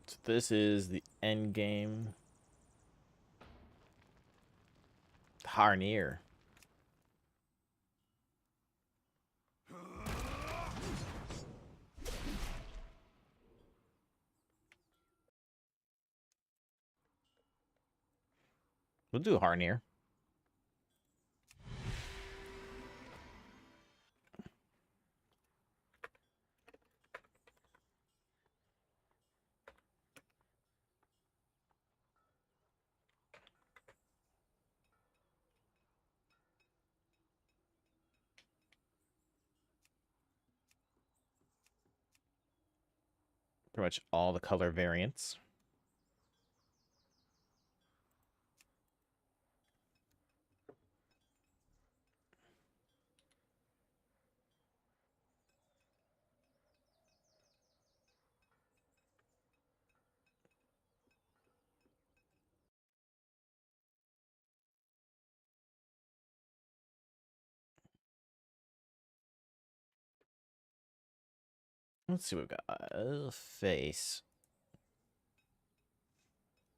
So this is the end game. Harnier. We'll do Harnier. Pretty much all the color variants. Let's see what we've got. Face.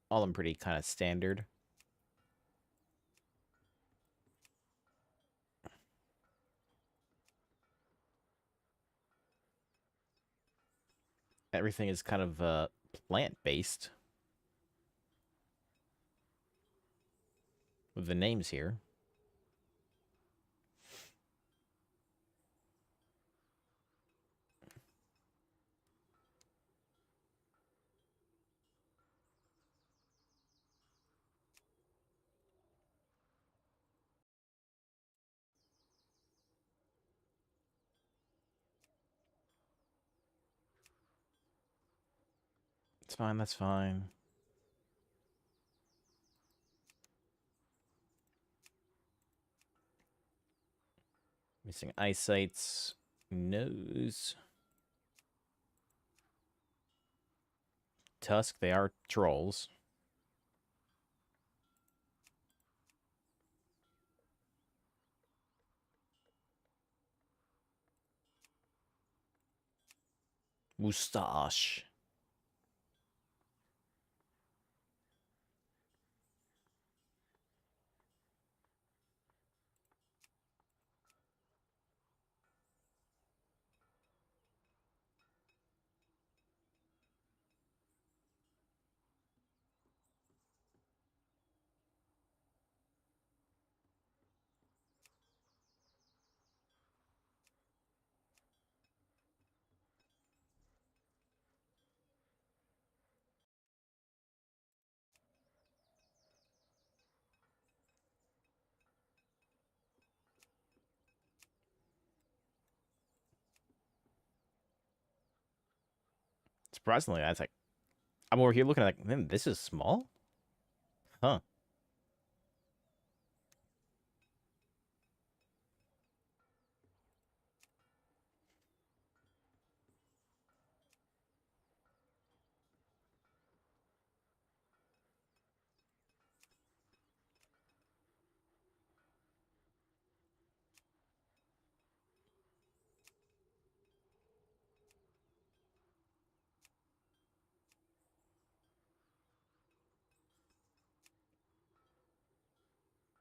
All of them pretty kind of standard. Everything is kind of plant-based. With the names here. It's fine, that's fine. Missing eyesights. Nose. Tusk, they are trolls. Moustache. Surprisingly, I was like, I'm over here looking at like, man, this is small? Huh.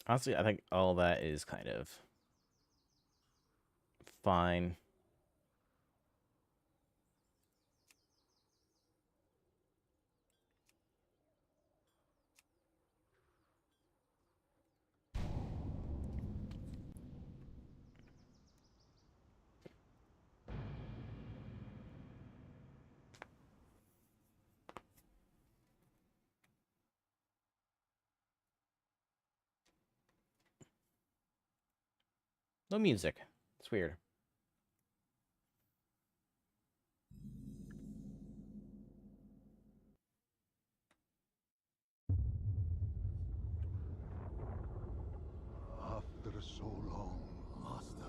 Honestly, I think all that is kind of fine. No music. It's weird. After so long, Master,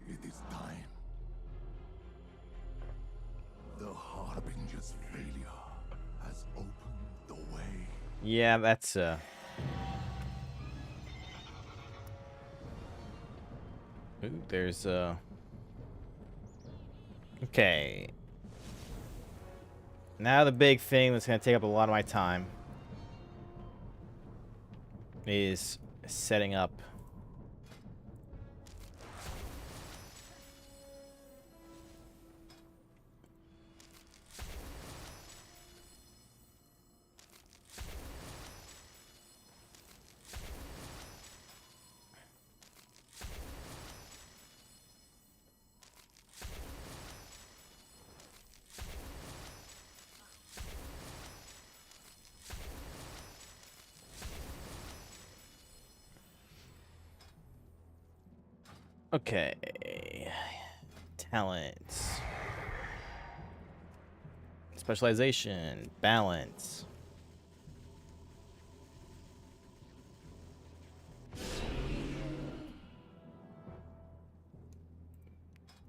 it is time. The Harbinger's failure has opened the way. Yeah, that's Ooh, there's okay. Now the big thing that's going to take up a lot of my time is setting up. Okay. Talents. Specialization. Balance.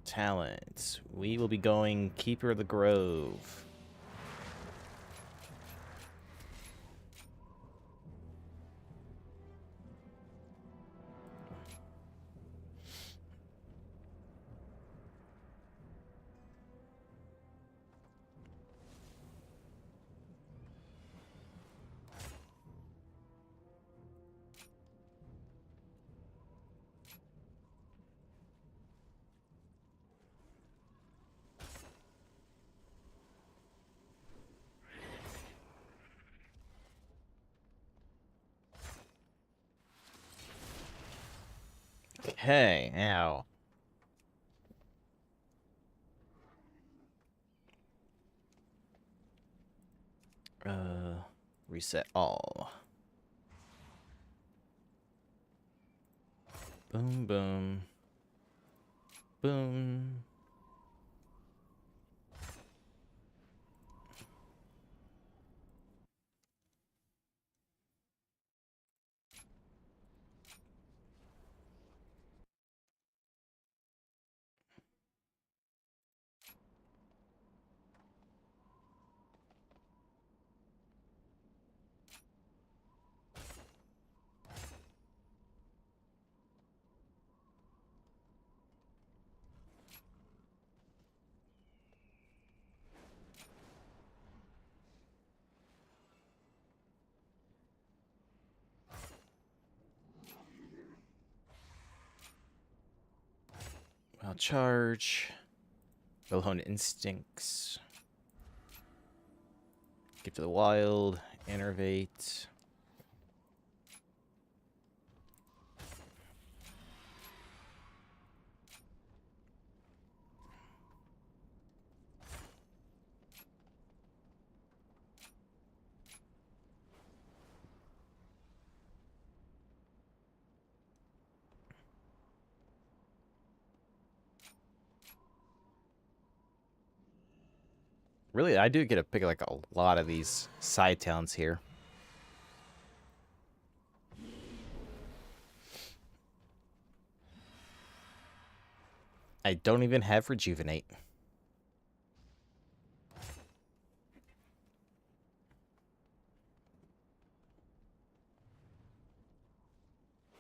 Talents. We will be going Keeper of the Grove. Okay, now. Reset all. Boom, boom. Boom. I'll charge. Wilhone Instincts. Get to the wild. Innervate. Really, I do get to pick like a lot of these side towns here. I don't even have Rejuvenate.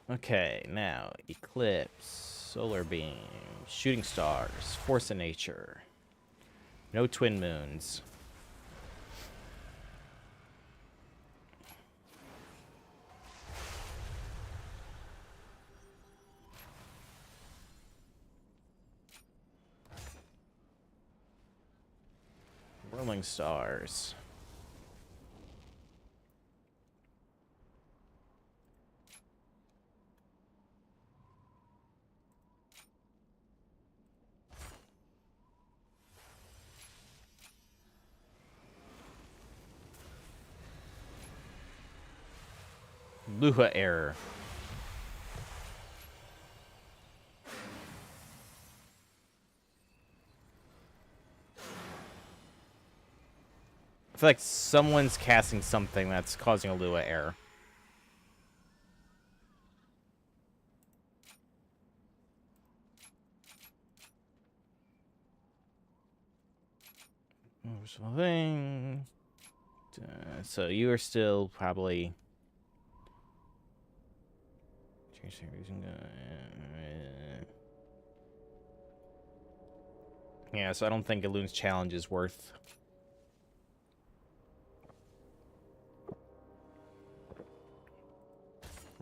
Okay, now Eclipse, Solar Beam, Shooting Stars, Force of Nature. No Twin Moons. Rolling Stars. Luha Error. I feel like someone's casting something that's causing a Lua error. Thing. So you are still probably. Yeah, so I don't think Elune's challenge is worth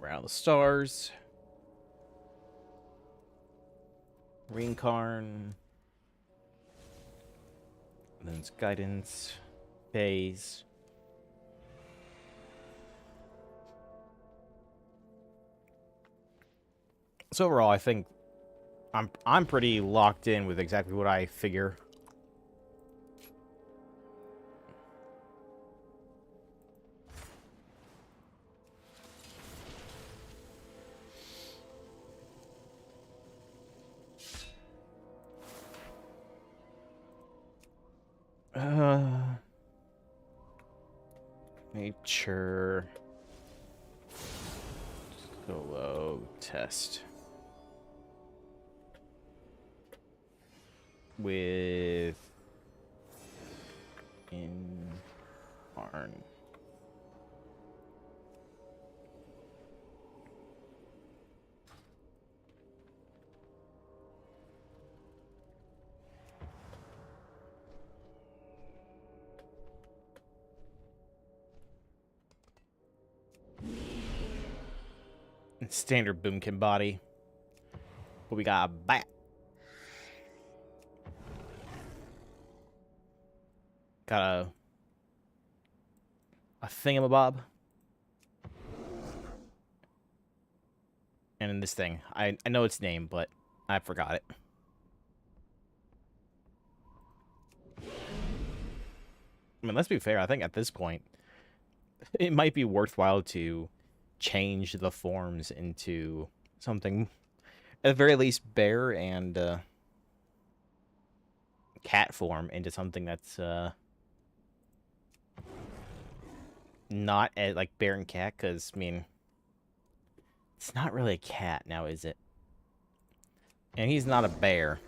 Around the stars. Reincarn. And then it's guidance. Phase. So overall, I think I'm pretty locked in with exactly what I figure. Nature. Solo test. With in barn. Standard boomkin body. But we got a bat. Got a thingamabob. And in this thing, I know its name, but I forgot it. I mean, let's be fair. I think at this point, it might be worthwhile to change the forms into something, at the very least, bear and cat form into something that's not like bear and cat, because, I mean, it's not really a cat now, is it? And he's not a bear.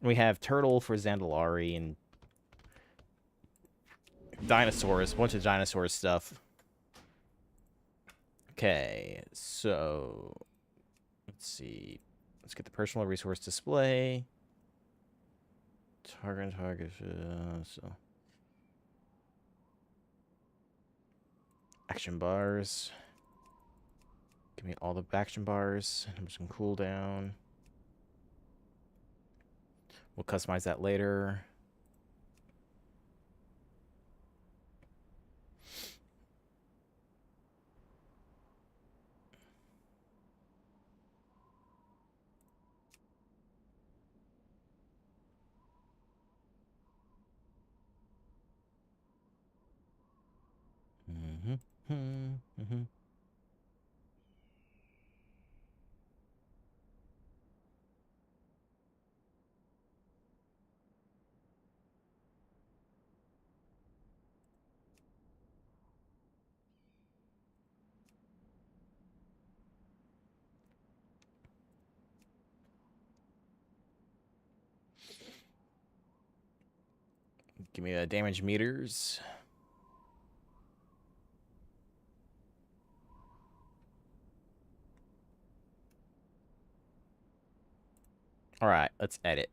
And we have turtle for Zandalari and dinosaurs, a bunch of dinosaur stuff. Okay, so let's see. Let's get the personal resource display. Target, so action bars. Give me all the action bars. I'm just gonna cool down. We'll customize that later. Give me damage meters. All right, let's edit.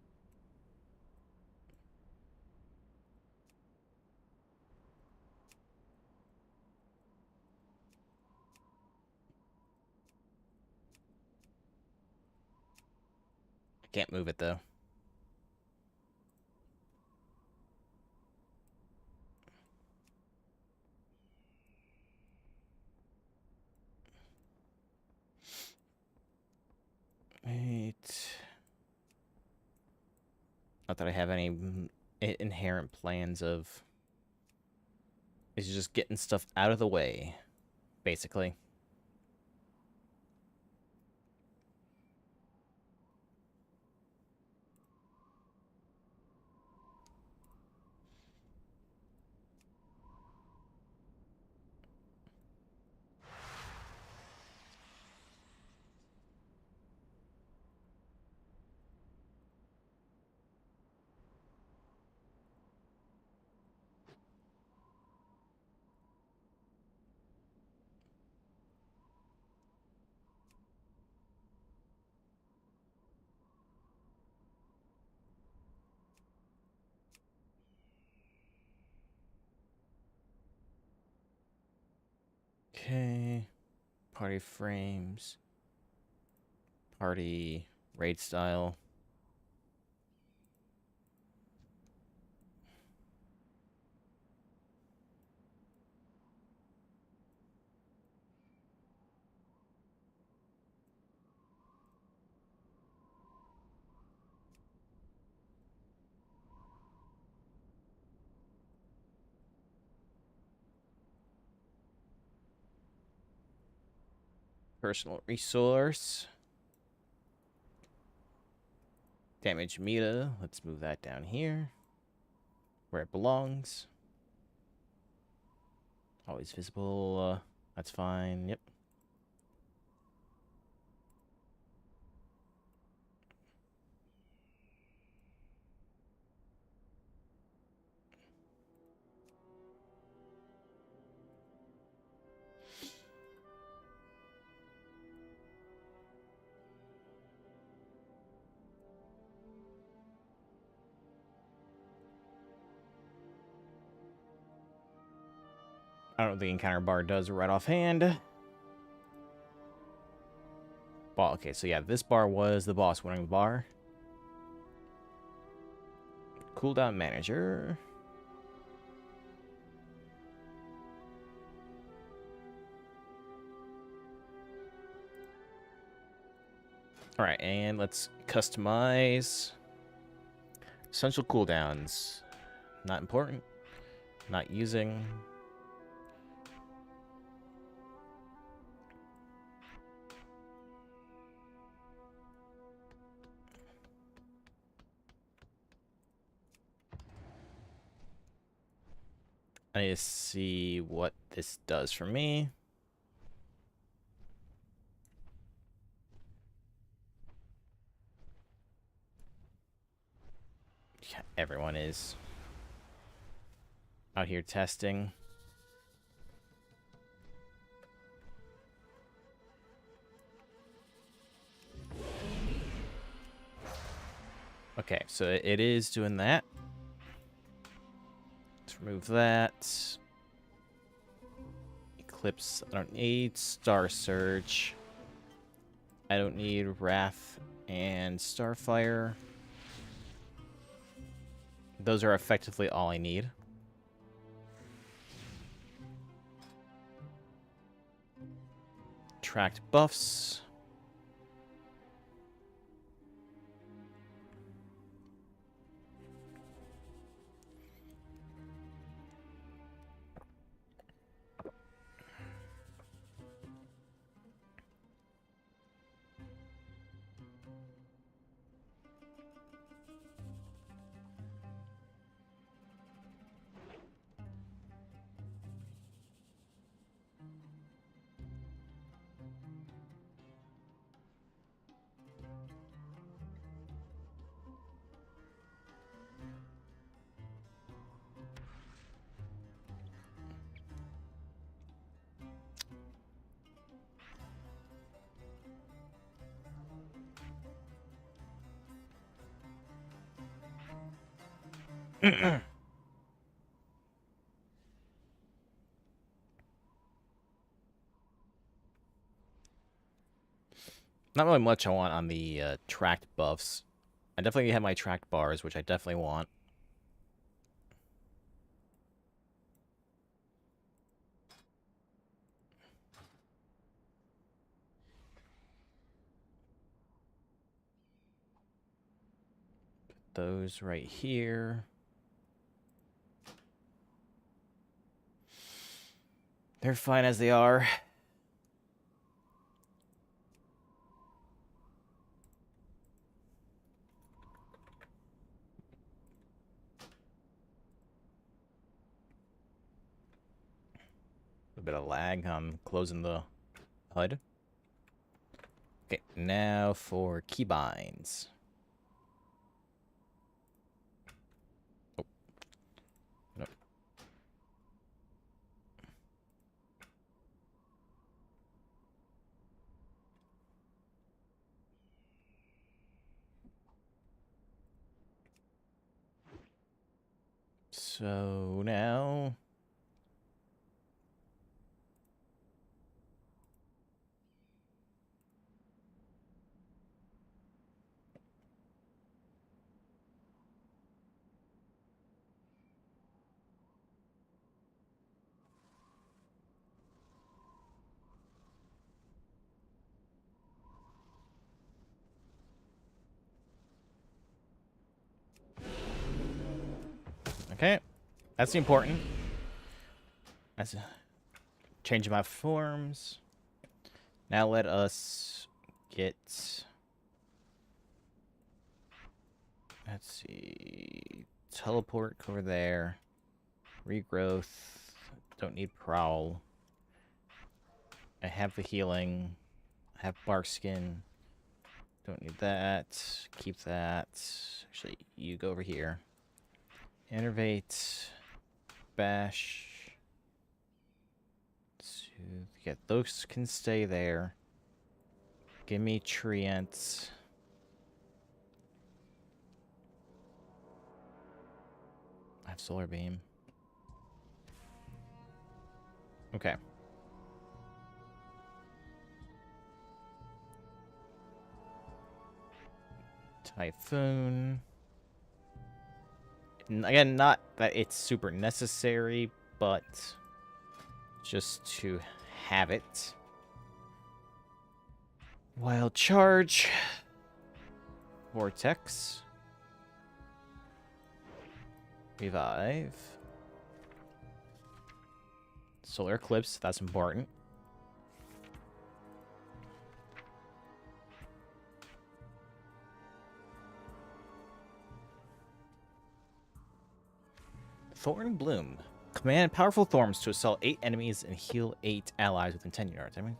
I can't move it though. Wait. Not that I have any inherent plans of... It's just getting stuff out of the way, basically. Okay. Party frames. Party raid style. Personal resource. Damage meter. Let's move that down here. Where it belongs. Always visible. That's fine. Yep. I don't know what the encounter bar does right offhand. Ball. Okay, so yeah, this bar was the boss winning the bar. Cooldown manager. All right, and let's customize essential cooldowns. Not important. Not using. I need to see what this does for me. Yeah, everyone is out here testing. Okay, so it is doing that. Let's remove that. Eclipse, I don't need. Star Surge. I don't need Wrath and Starfire. Those are effectively all I need. Tracked buffs. Not really much I want on the tracked buffs. I definitely have my tracked bars, which I definitely want. Put those right here. They're fine as they are. A bit of lag on closing the HUD. Okay, now for keybinds. Oh. No. So now Okay, that's important. That's changing my forms. Now let us get. Let's see. Teleport over there. Regrowth. Don't need prowl. I have the healing. I have bark skin. Don't need that. Keep that. Actually, you go over here. Innervate. Bash. Yeah, those can stay there. Give me Treant. I have Solar Beam. Okay. Typhoon. Again, not that it's super necessary, but just to have it. Wild Charge. Vortex. Revive. Solar Eclipse, that's important. Thorn Bloom. Command powerful thorns to assault 8 enemies and heal 8 allies within 10 yards. I mean,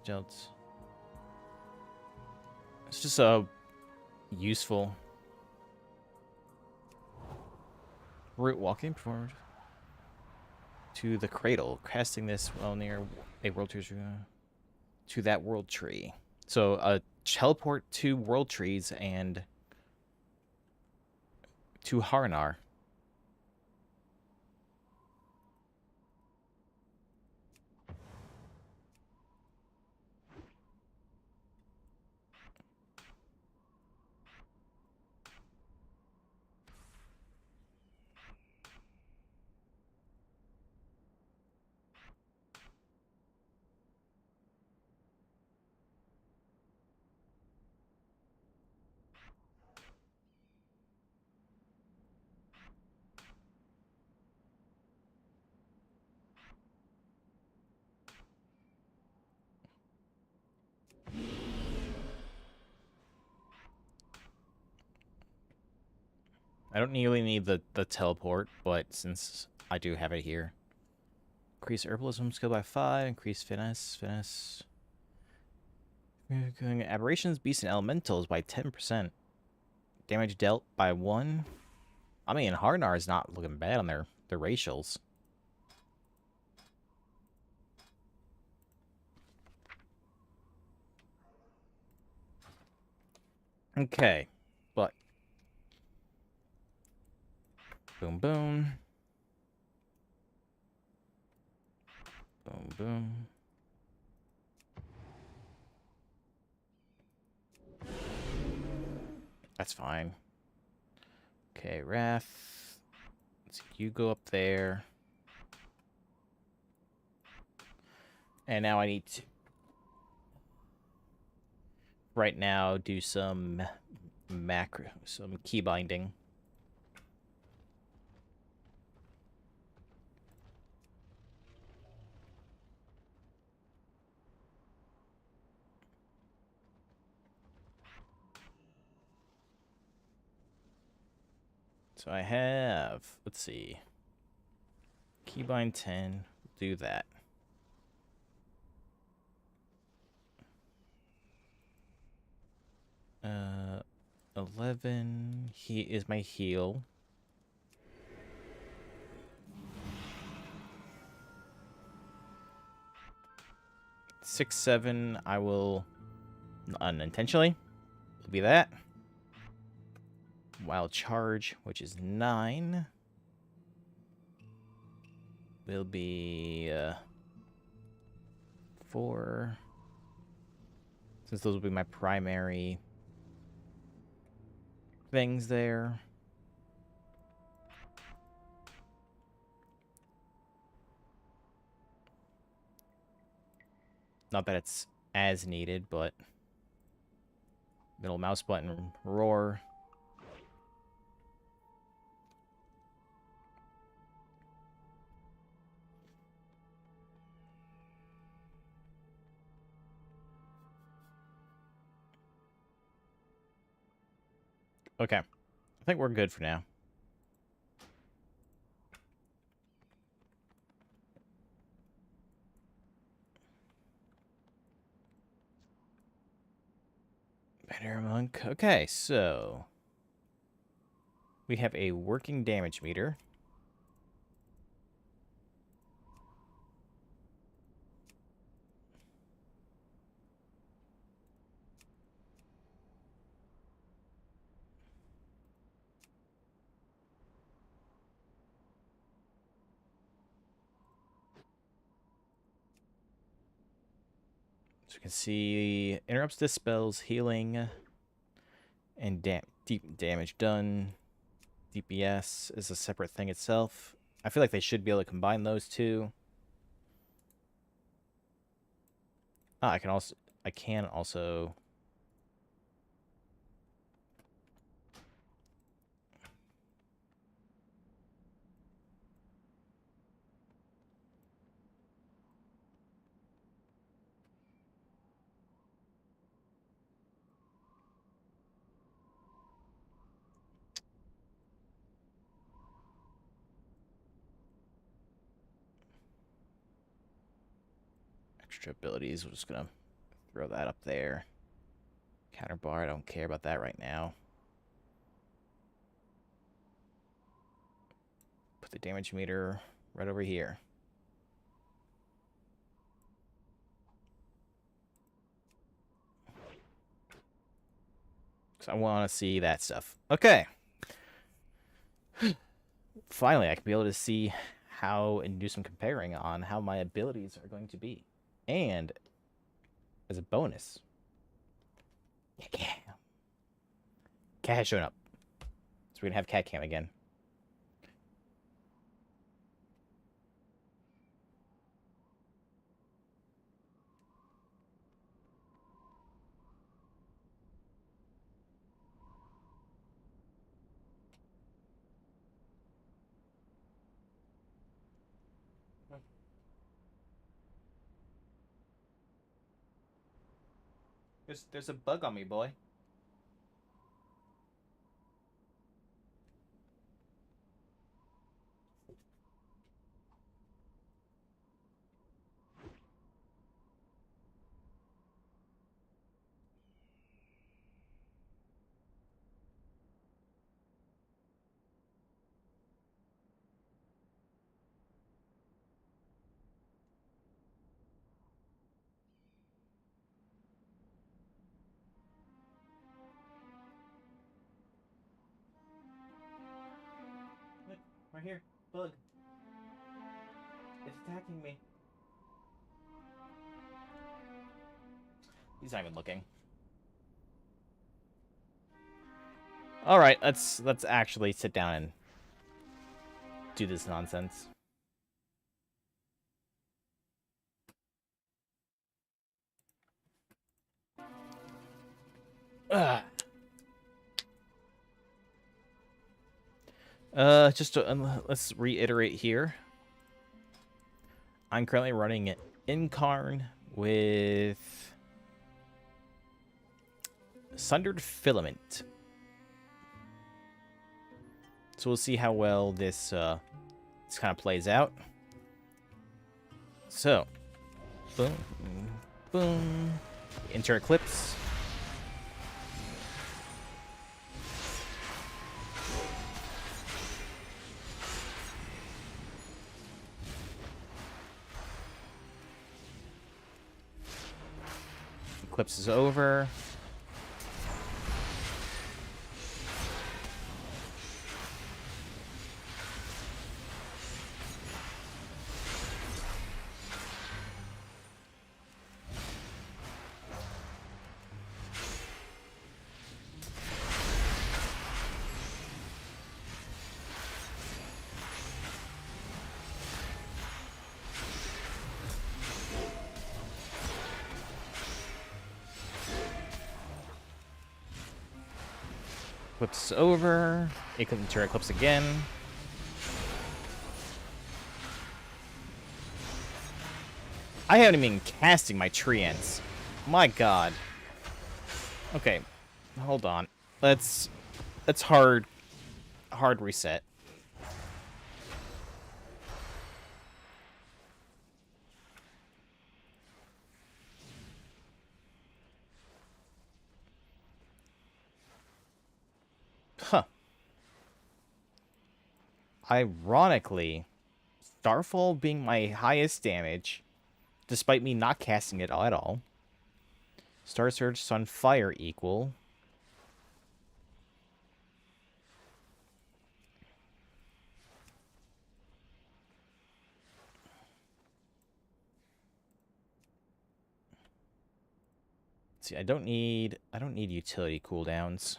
it's just a useful route walking forward to the cradle, casting this while near a world tree to that world tree. So teleport to world trees and to Harnar. I don't really need the teleport, but since I do have it here. Increase herbalism skill by 5, increase finesse. Aberrations, beasts, and elementals by 10%. Damage dealt by 1. I mean, Harnar is not looking bad on their racials. Okay, but boom, boom. Boom, boom. That's fine. Okay, Wrath. Let's see, you go up there. And now I need to, right now, do some some key binding. So I have, let's see, keybind 10, do that. Uh, 11, he is my heal. Six, 7, I will, unintentionally, will be that. Wild Charge, which is 9, will be 4, since those will be my primary things there. Not that it's as needed, but middle mouse button, roar. Okay. I think we're good for now. Banner Monk. Okay, so we have a working damage meter. So you can see interrupts, dispels, healing, and deep damage done. DPS is a separate thing itself. I feel like they should be able to combine those two. Ah, I can also extra abilities. We're just gonna throw that up there. Counter bar, I don't care about that right now. Put the damage meter right over here. Because I want to see that stuff. Okay. Finally, I can be able to see how and do some comparing on how my abilities are going to be. And as a bonus, yeah, Cat has shown up. So we're going to have Cat Cam again. There's a bug on me, boy. Look, right here. Bug. It's attacking me. He's not even looking. All right, let's actually sit down and do this nonsense. Ugh. Just to, let's reiterate here. I'm currently running an Incarn with Sundered Filament. So we'll see how well this kind of plays out. So, boom, boom, enter Eclipse. Eclipse is over. Eclipse is over. Enter Eclipse again. I haven't even been casting my treants. My god. Okay, hold on. Let's That's hard reset. Huh. Ironically, Starfall being my highest damage, despite me not casting it at all. Star Surge, Sun, Fire equal. See, I don't need utility cooldowns.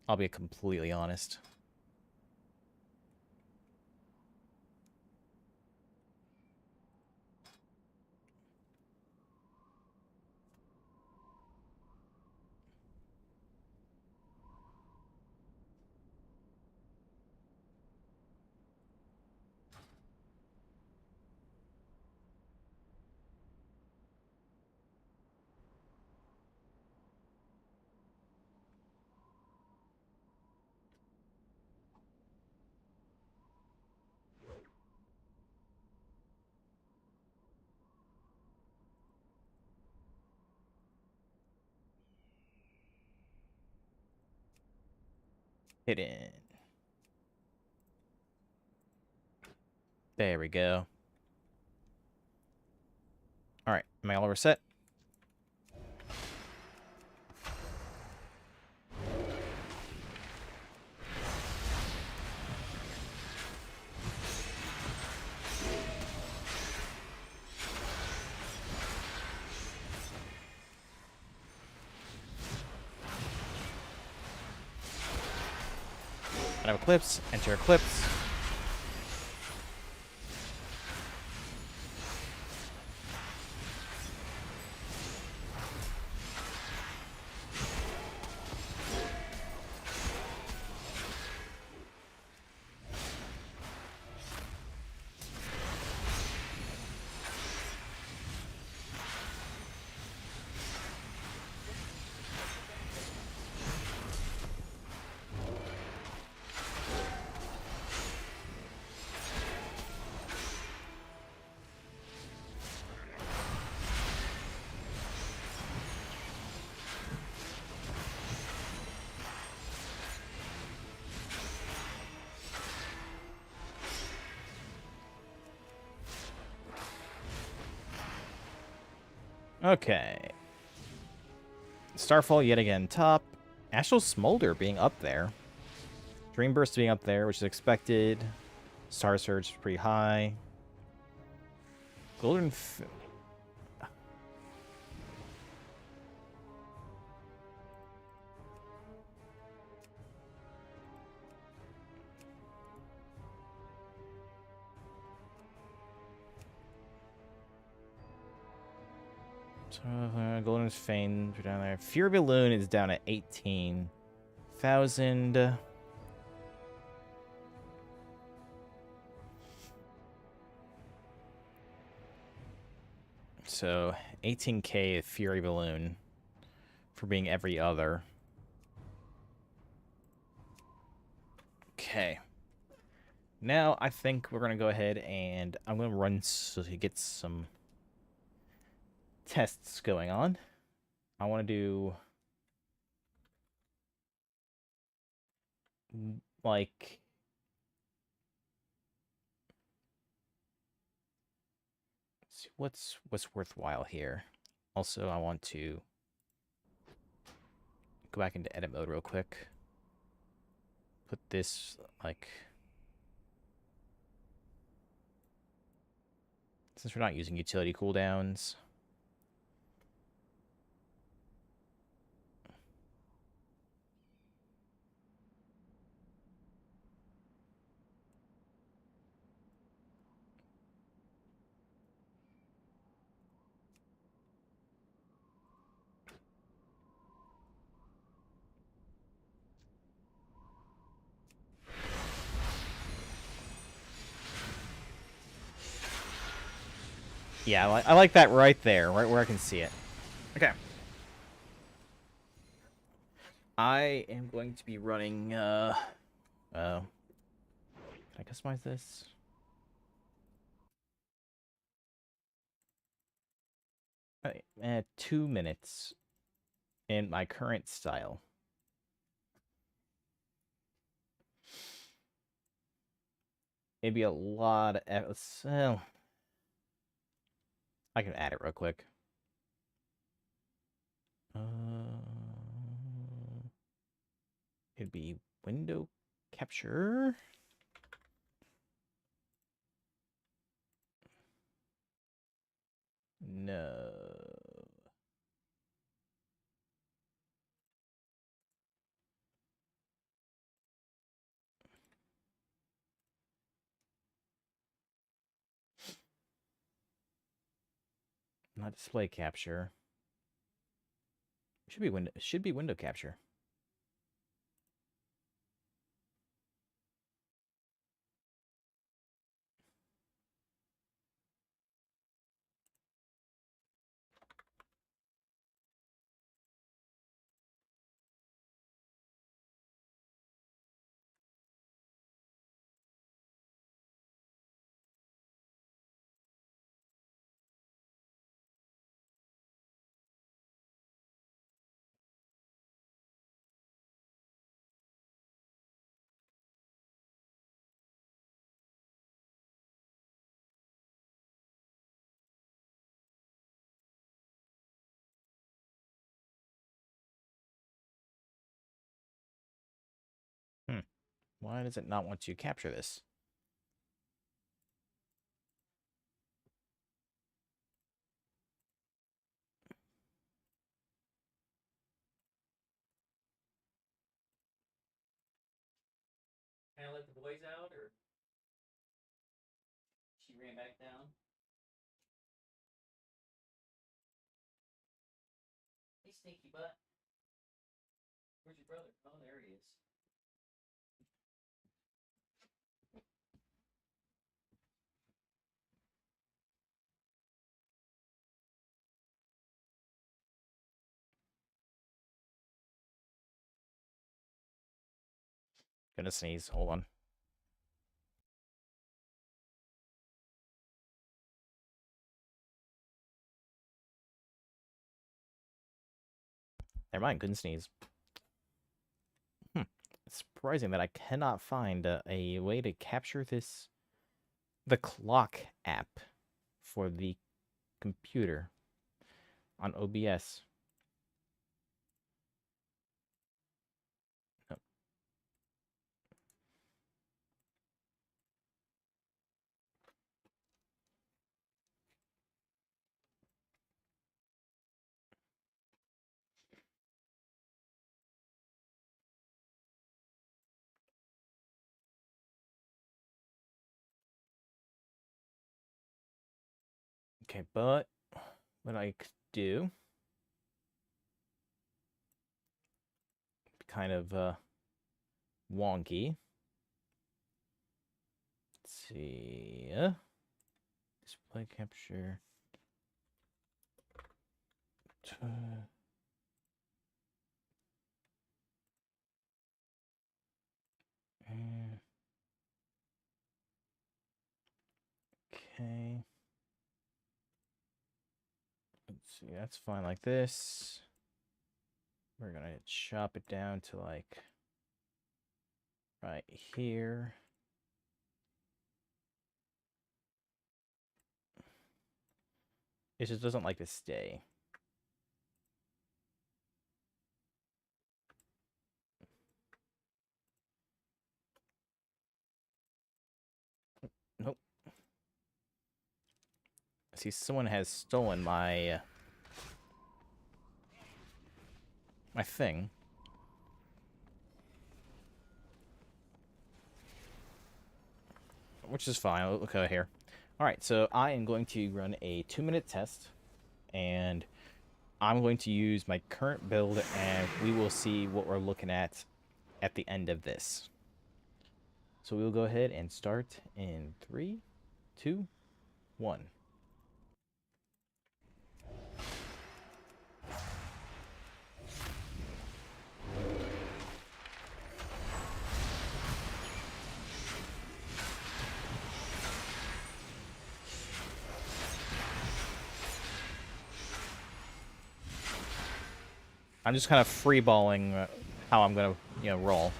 I'll be completely honest. Hidden. There we go. Alright, am I all reset? I have Eclipse, enter Eclipse. Okay. Starfall yet again top. Astral Smolder being up there. Dreamburst being up there, which is expected. Star Surge is pretty high. Golden... Golden's Fane down there. Fury of Elune is down at 18,000. So 18k of Fury of Elune for being every other. Okay. Now I think we're gonna go ahead and I'm gonna run so to get some tests going on. I want to do like let's see, what's worthwhile here. Also, I want to go back into edit mode real quick. Put this like since we're not using utility cooldowns. Yeah, I like that right there, right where I can see it. Okay. I am going to be running, can I customize this? Alright, 2 minutes in my current style. It'd be a lot of, well, I can add it real quick. It'd be window capture. No. Not display capture. Should be window capture. Why does it not want to capture this? Can I let the boys out, or she ran back down? Hey, stinky butt. Where's your brother? Oh, there he is. Gonna sneeze. Hold on. Never mind. Couldn't sneeze. It's surprising that I cannot find a way to capture this. The clock app for the computer on OBS. No. Okay, but what I could do, kind of wonky. Let's see. Display capture. Okay. Let's see. That's fine like this. We're gonna chop it down to like right here. It just doesn't like to stay. Nope. See, someone has stolen my my thing. Which is fine. Look over here. Alright, so I am going to run a 2-minute test, and I'm going to use my current build, and we will see what we're looking at the end of this. So we'll go ahead and start in 3, 2, 1. I'm just kind of freeballing how I'm gonna, roll.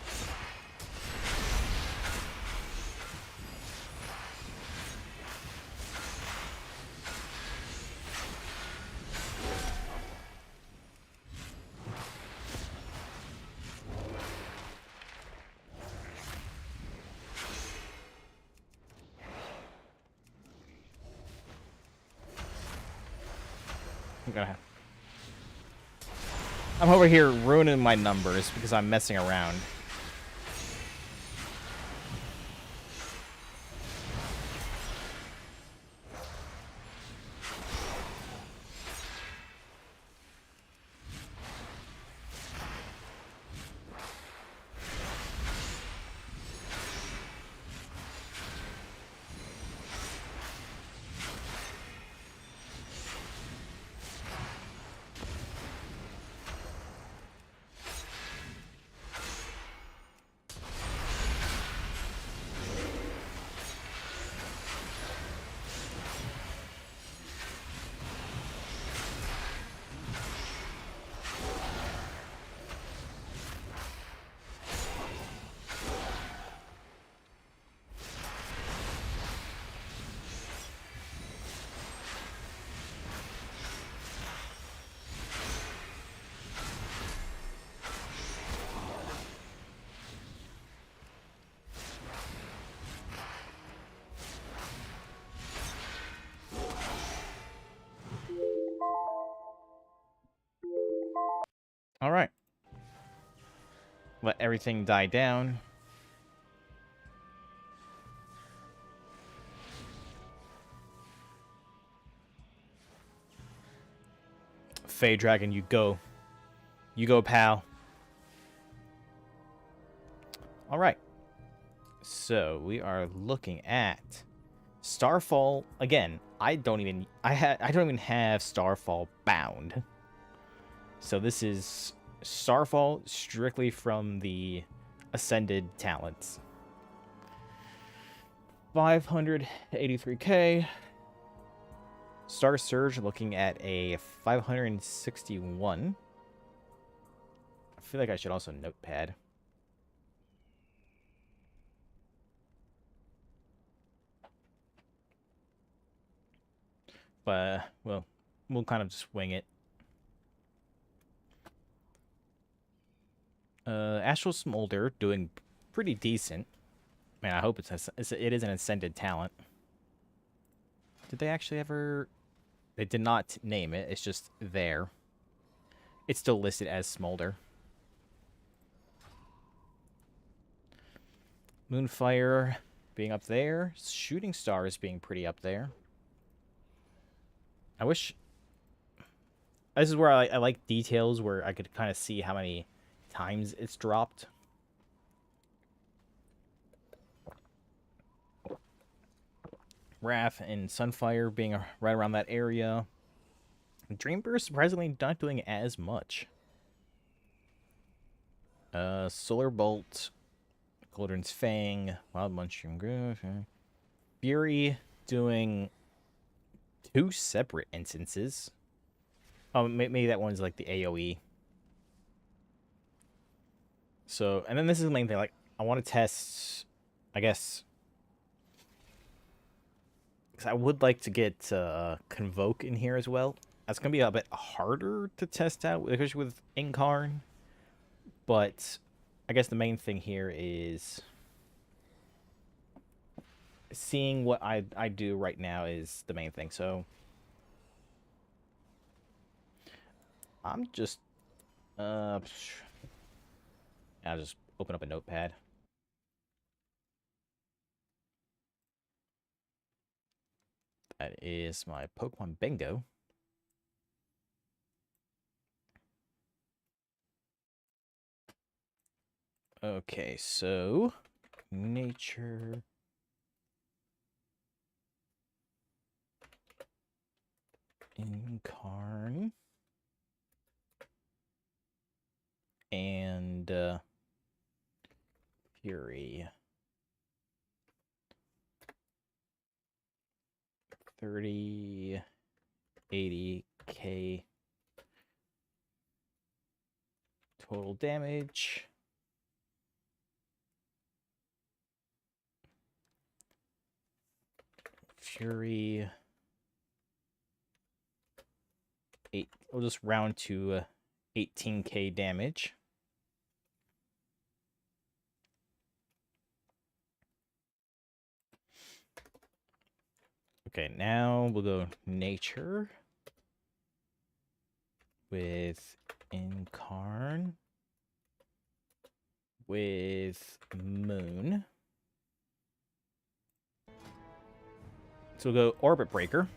I'm over here ruining my numbers because I'm messing around. All right. Let everything die down. Fey Dragon, you go. You go, pal. All right. So we are looking at Starfall again. I don't even have Starfall bound. So this is Starfall strictly from the Ascended talents. 583k. Star Surge looking at a 561. I feel like I should also notepad. But, well, we'll kind of just wing it. Astral Smolder doing pretty decent. Man, I hope it is an Ascended talent. Did they actually ever... They did not name it. It's just there. It's still listed as Smolder. Moonfire being up there. Shooting Stars being pretty up there. I wish... This is where I like details where I could kind of see how many times it's dropped. Wrath and Sunfire being right around that area. Dreamburst surprisingly not doing as much. Solar Bolt, Golden's Fang, Wild Mushroom Grove. Fury doing 2 separate instances. Oh, maybe that one's like the AoE. So, and then this is the main thing. Like, I want to test, I guess, because I would like to get Convoke in here as well. That's going to be a bit harder to test out, especially with Incarn. But I guess the main thing here is seeing what I do right now is the main thing. So I'm just I'll just open up a notepad. That is my Pokemon Bingo. Okay, so nature, Incarn, and Fury. 30, 80k. Total damage. Fury. 8. We'll just round to 18k damage. Okay, now we'll go nature with Incarn with Moon. So we'll go Orbit Breaker.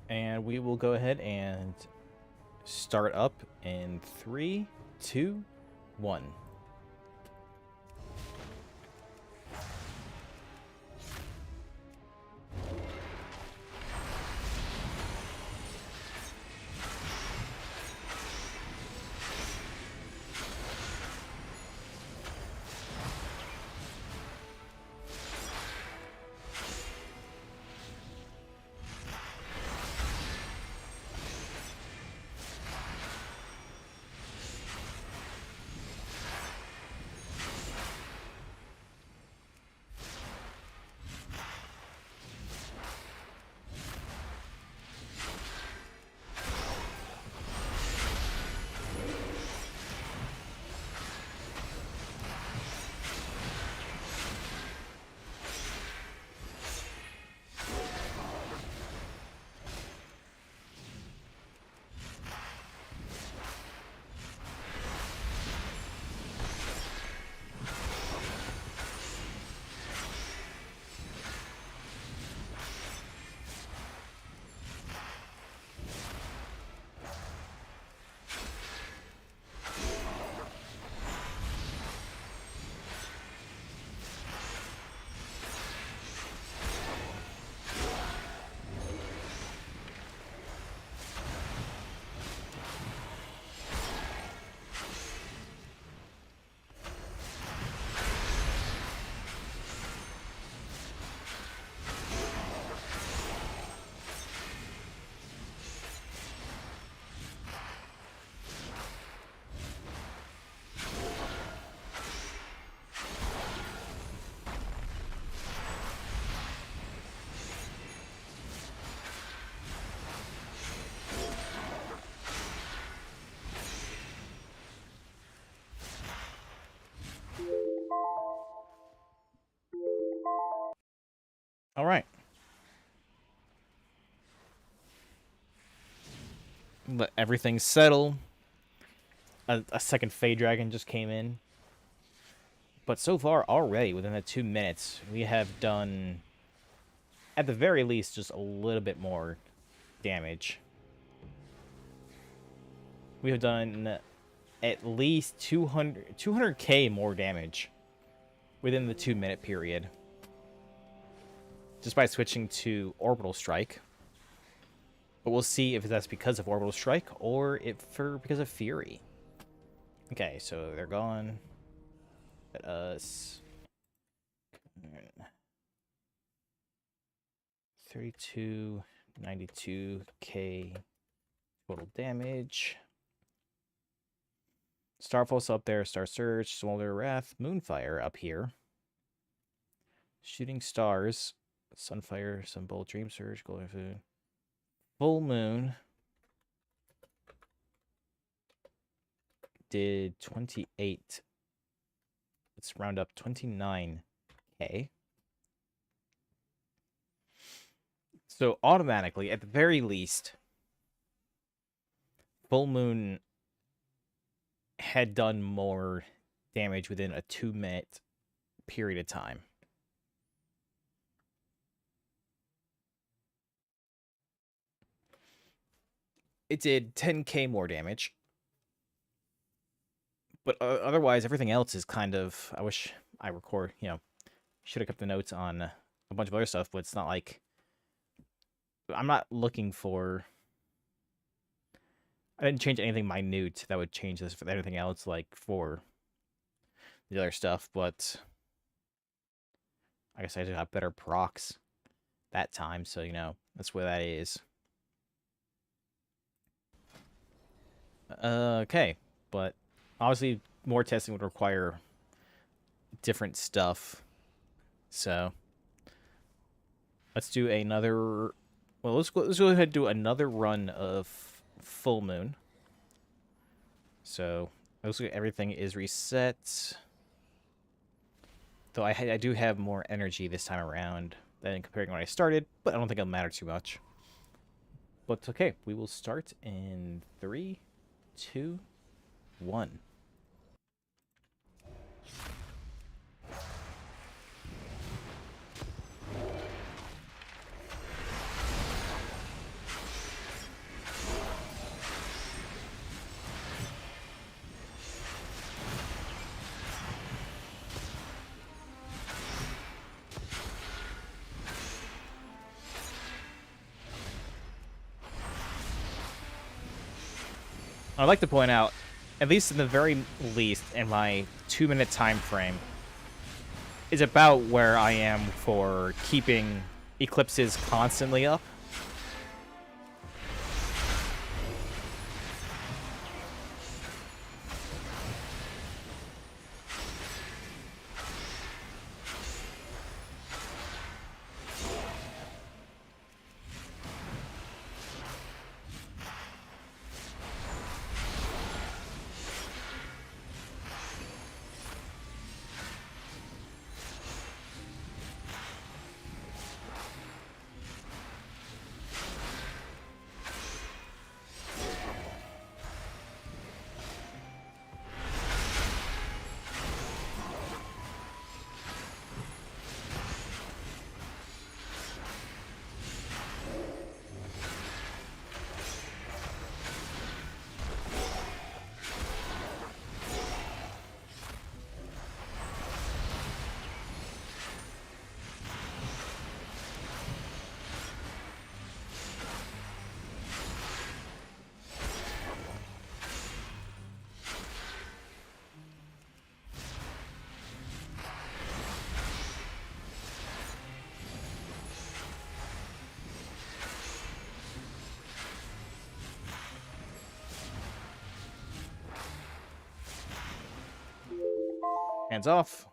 And we will go ahead and start up in 3, 2, 1. All right. Let everything settle. A second Fey Dragon just came in. But so far, already, within the 2 minutes, we have done, at the very least, just a little bit more damage. We have done at least 200k more damage within the 2-minute period. Just by switching to Orbital Strike. But we'll see if that's because of Orbital Strike or because of Fury. Okay, so they're gone. Let us 32, 92k total damage. Starfall's up there, Star Surge, Smolder Wrath, Moonfire up here. Shooting Stars, Sunfire, Sunbolt, Dream Surge, Golden Food. Full Moon did 28. Let's round up 29k. So automatically, at the very least, Full Moon had done more damage within a 2-minute period of time. It did 10k more damage. But otherwise, everything else is kind of... I wish I should have kept the notes on a bunch of other stuff, but it's not like... I'm not looking for... I didn't change anything minute that would change this for anything else, like, for the other stuff, but... I guess I just got better procs that time, so, you know, that's where that is. Okay, but obviously more testing would require different stuff. So let's do another. Well, let's go ahead and do another run of full moon. So looks like everything is reset. Though I do have more energy this time around than comparing when I started, but I don't think it'll matter too much. But okay, we will start in 3, 2, 1. I'd like to point out, at least in the very least, in my 2-minute time frame, is about where I am for keeping eclipses constantly up. Hands off.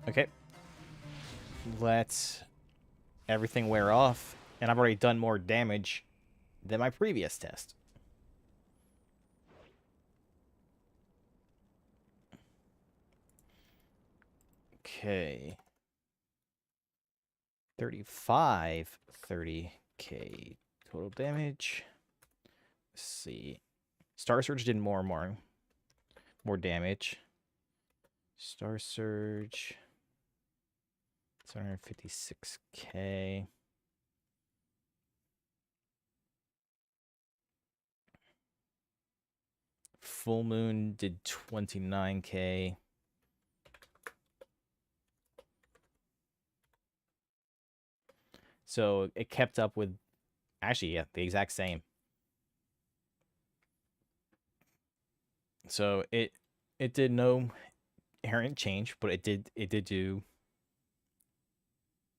Okay. Let everything wear off, and I've already done more damage than my previous test. Okay. 35, 30k total damage. Let's see. Star Surge did more damage. Star Surge 756k. Full Moon did 29k. So it kept up with, actually, yeah, the exact same. So it did no inherent change, but it did do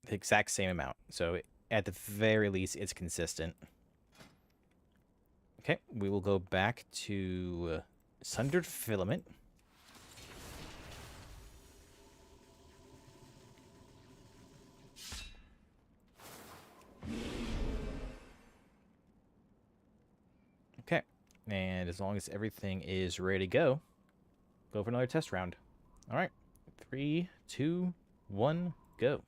the exact same amount. So at the very least, it's consistent. Okay, we will go back to Sundered Filament. Okay, and as long as everything is ready to go for another test round. All right, 3, 2, 1, go.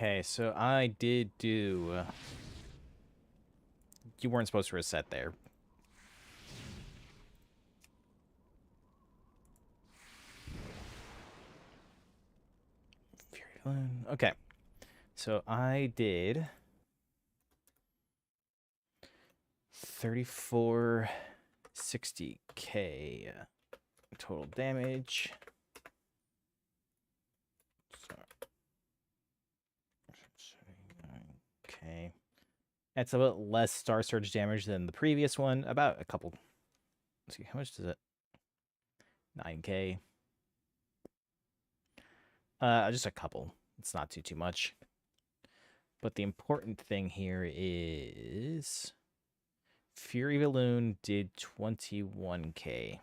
Okay, so I did do... you weren't supposed to reset there. Okay, so I did 3460k total damage. Okay, that's a bit less Star Surge damage than the previous one. About a couple. Let's see, how much does it? 9k. Just a couple. It's not too much. But the important thing here is Fury of Elune did 21k.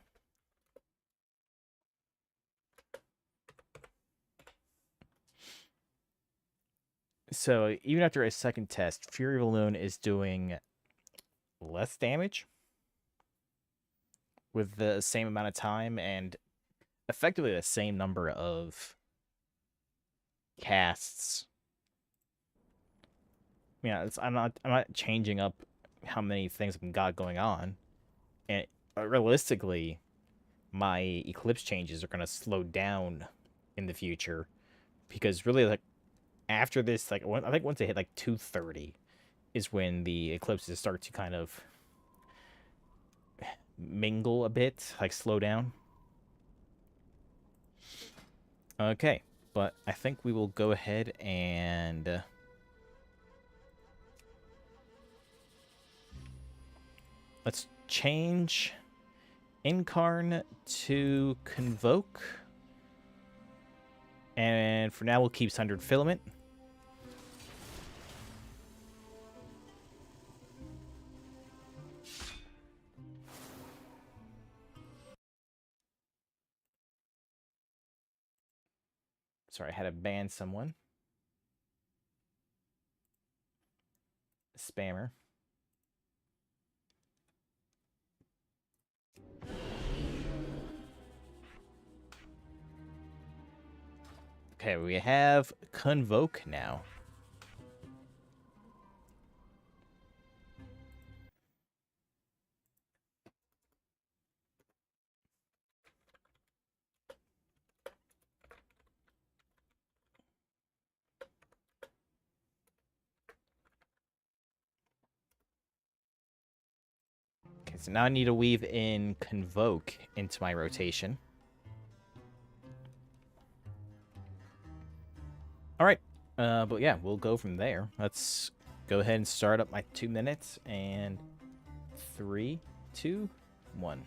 So even after a second test, Fury of Elune is doing less damage with the same amount of time and effectively the same number of casts. Yeah, I'm not changing up how many things I've got going on, and realistically, my eclipse changes are gonna slow down in the future because really, like after this, like I think once they hit like 230, is when the eclipses start to kind of mingle a bit, like slow down. Okay, but I think we will go ahead and let's change Incarn to Convoke. And for now, we'll keep Sundered Filament. Sorry, I had to ban someone. Spammer. Okay, we have Convoke now. Okay, so now I need to weave in Convoke into my rotation. All right, but yeah, we'll go from there. Let's go ahead and start up my 2 minutes, and 3, 2, 1.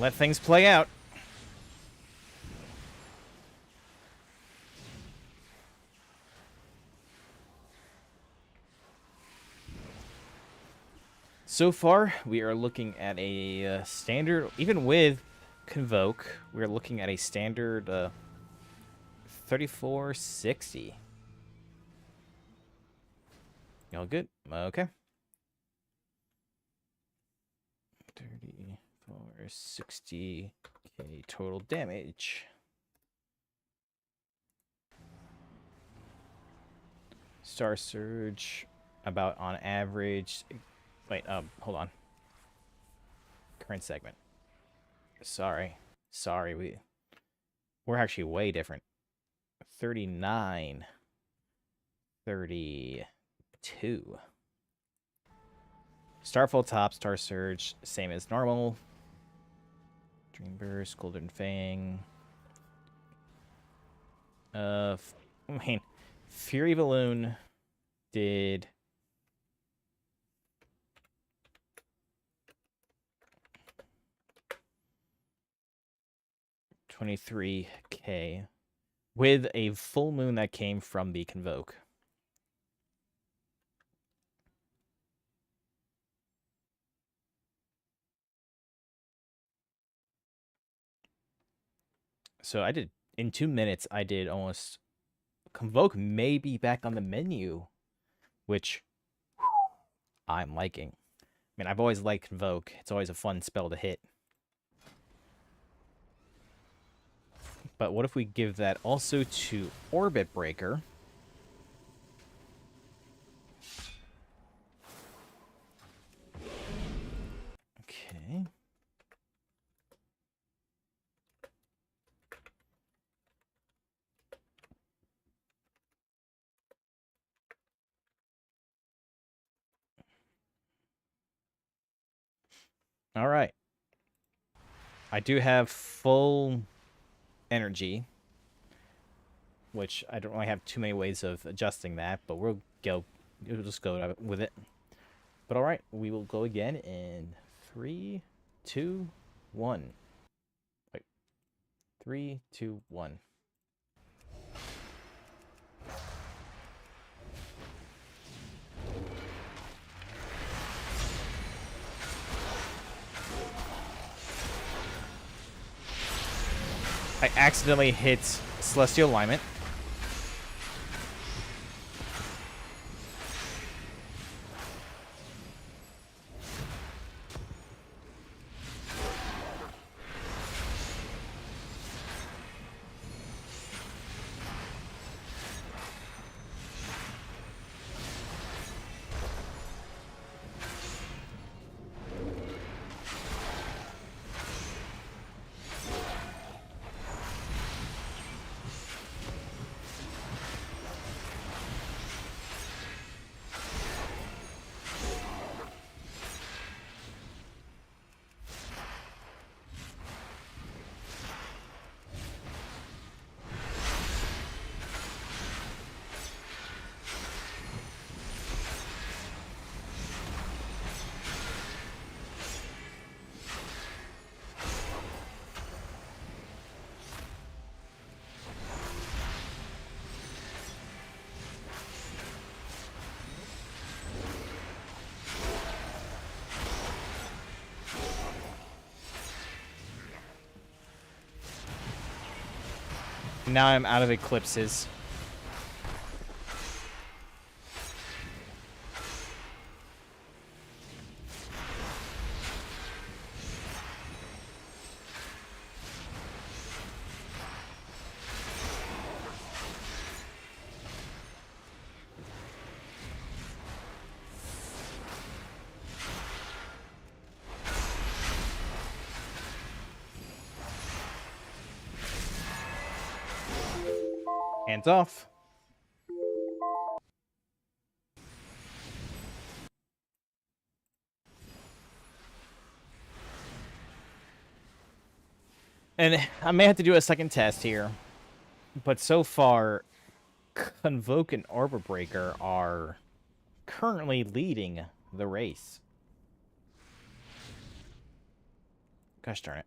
Let things play out. So far, we are looking at a standard, even with Convoke, we're looking at a standard 3460. All good? Okay. 3460k total damage. Star Surge, about on average. Wait, hold on. Current segment. Sorry, we're actually way different. 39, 32. Starfall top, Star Surge, same as normal. Dream Burst, Golden Fang. I mean, Fury of Elune did 23k with a full moon that came from the Convoke. So I did, in 2 minutes, I did almost... Convoke may be back on the menu, which I'm liking. I mean, I've always liked Convoke. It's always a fun spell to hit. But what if we give that also to Orbit Breaker? Okay. All right. I do have full energy, which I don't really have too many ways of adjusting that, but we'll just go with it. But all right, we will go again in 3, 2, 1. Wait. 3, 2, 1. I accidentally hit Celestial Alignment. Now I'm out of eclipses. Hands off. And I may have to do a second test here. But so far, Convoke and Arbor Breaker are currently leading the race. Gosh darn it.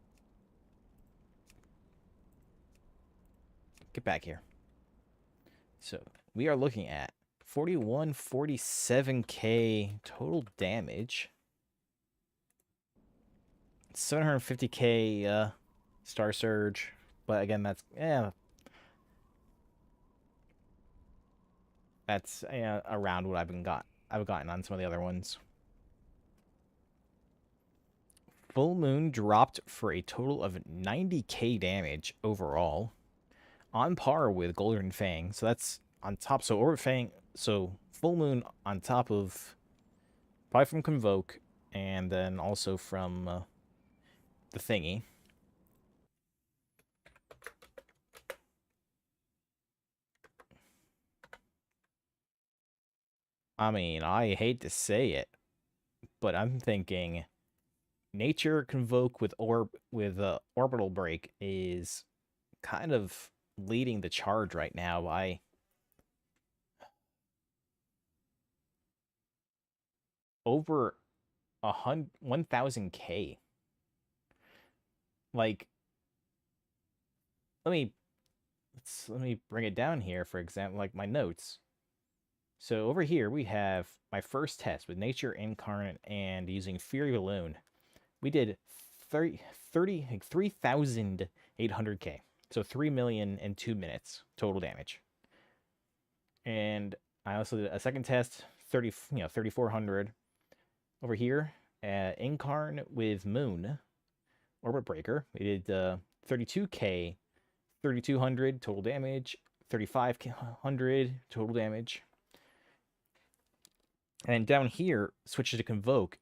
Get back here. So we are looking at 47k total damage. 750k Star Surge. But again, that's that's around what I've gotten on some of the other ones. Full Moon dropped for a total of 90k damage overall, on par with Golden Fang. So that's on top. So Orbit Fang, so Full Moon on top of probably from Convoke, and then also from the thingy. I mean, I hate to say it, but I'm thinking Nature Convoke with Orbital Break is kind of leading the charge right now by over 1,000k. Like, let me bring it down here. For example, like my notes. So over here we have my first test with Nature Incarnate and using Fury Balloon. We did 3,800k. So 3 million in 2 minutes total damage. And I also did a second test, 3,400. Over here, Incarn with Moon, Orbit Breaker. We did 32k, 3,200 total damage, 3,500 total damage. And down here, switches to Convoke,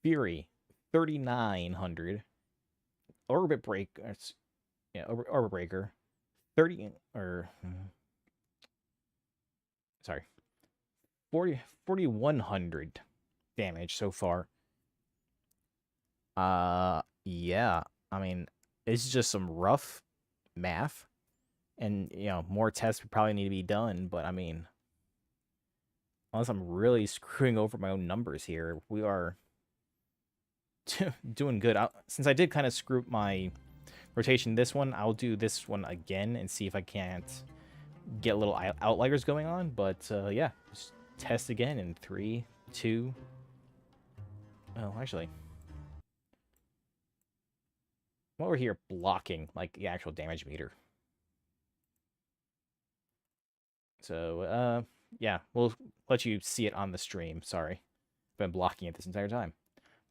Fury, 3,900. Orbit Breaker, Orbit Breaker, 4,100 damage so far. Yeah. I mean, it's just some rough math, and more tests would probably need to be done. But I mean, unless I'm really screwing over my own numbers here, we are doing good. Since I did kind of screw up my rotation this one, I'll do this one again and see if I can't get little outliers going on. But yeah, just test again in 3, 2. Oh, actually, while we're here blocking like the actual damage meter. So yeah, we'll let you see it on the stream. Sorry, I've been blocking it this entire time.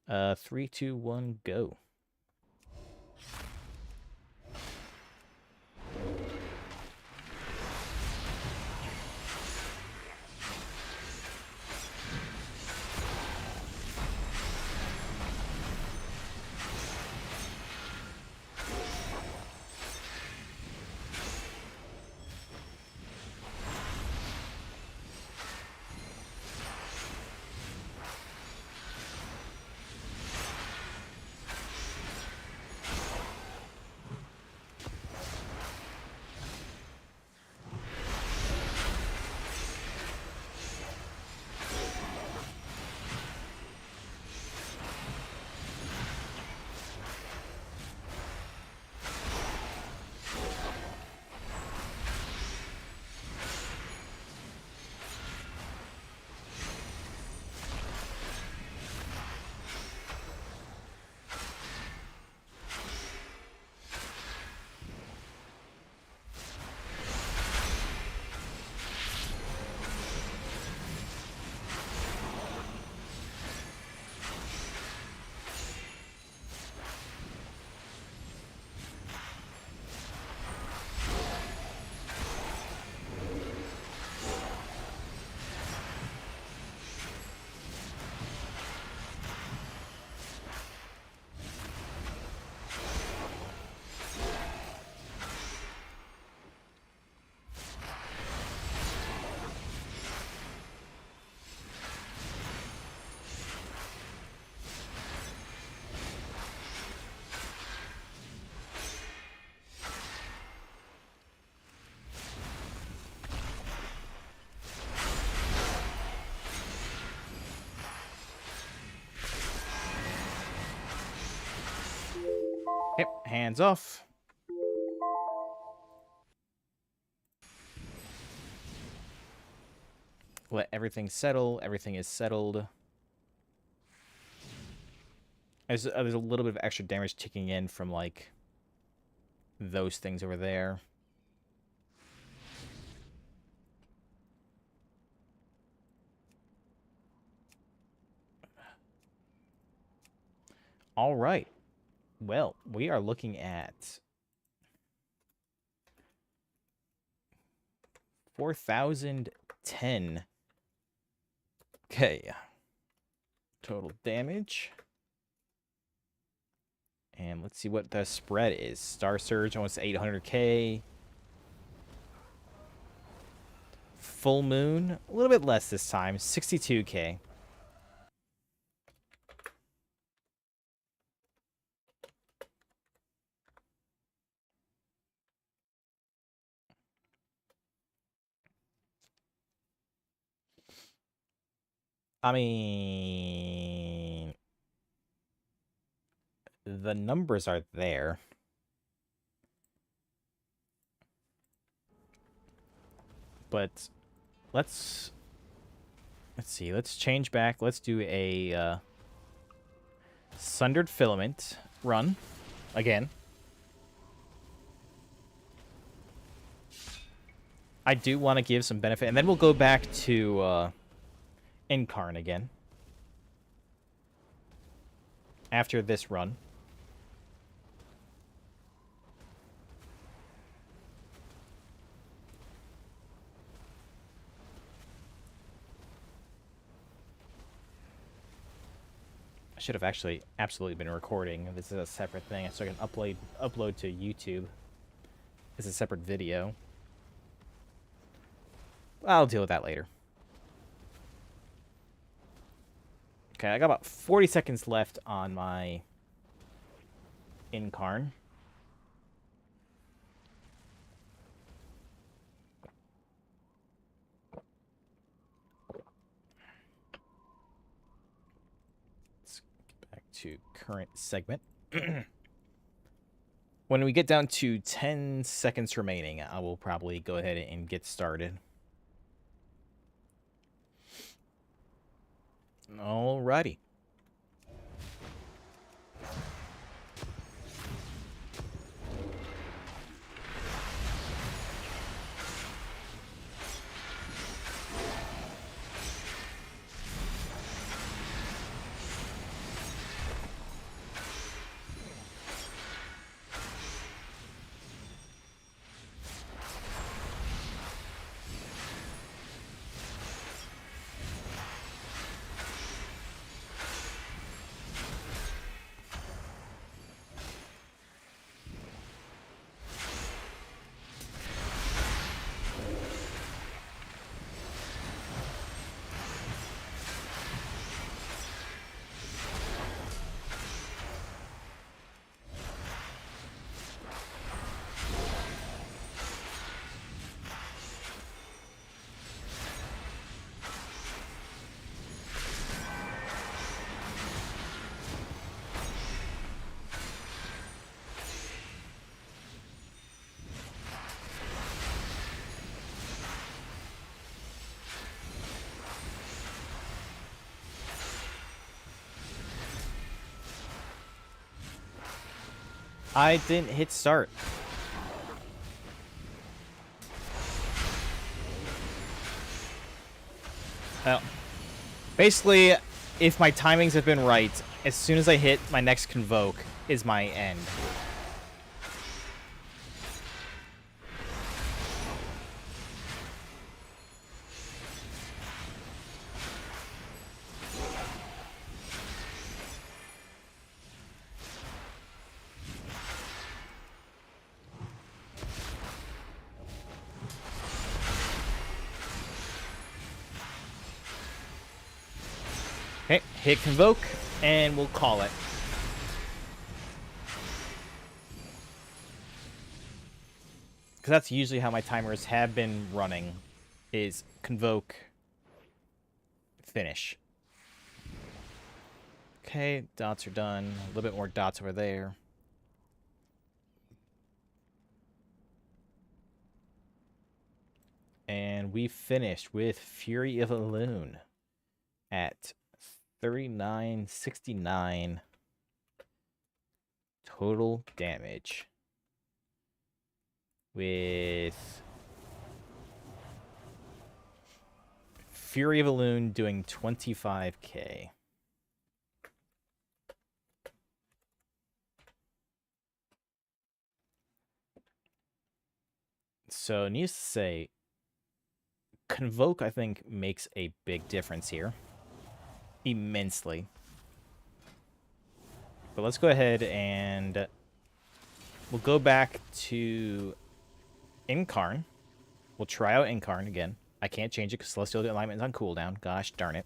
3, 2, 1, go. Yep, hands off. Let everything settle. Everything is settled. There's a little bit of extra damage ticking in from, like, those things over there. All right. Well, we are looking at 4,010. Okay. Total damage. And let's see what the spread is. Star Surge, almost 800k. Full Moon, a little bit less this time, 62k. I mean, the numbers are there. But let's see. Let's change back. Let's do a Sundered Filament run again. I do want to give some benefit, and then we'll go back to Incarn again after this run. I should have actually absolutely been recording. This is a separate thing, so I can upload to YouTube. It's a separate video. I'll deal with that later. Okay, I got about 40 seconds left on my Incarn. Let's get back to current segment. When we get down to 10 seconds remaining, I will probably go ahead and get started. Alrighty. I didn't hit start. Well, basically, if my timings have been right, as soon as I hit my next Convoke is my end. Okay, hit Convoke, and we'll call it. Because that's usually how my timers have been running, is Convoke, finish. Okay, dots are done. A little bit more dots over there. And And we finished with Fury of Elune at 3969 total damage. With Fury of Elune doing 25k. So, needless to say, Convoke, I think, makes a big difference here. Immensely. But let's go ahead and we'll go back to Incarn. We'll try out Incarn again. I can't change it because Celestial Alignment is on cooldown. Gosh darn it.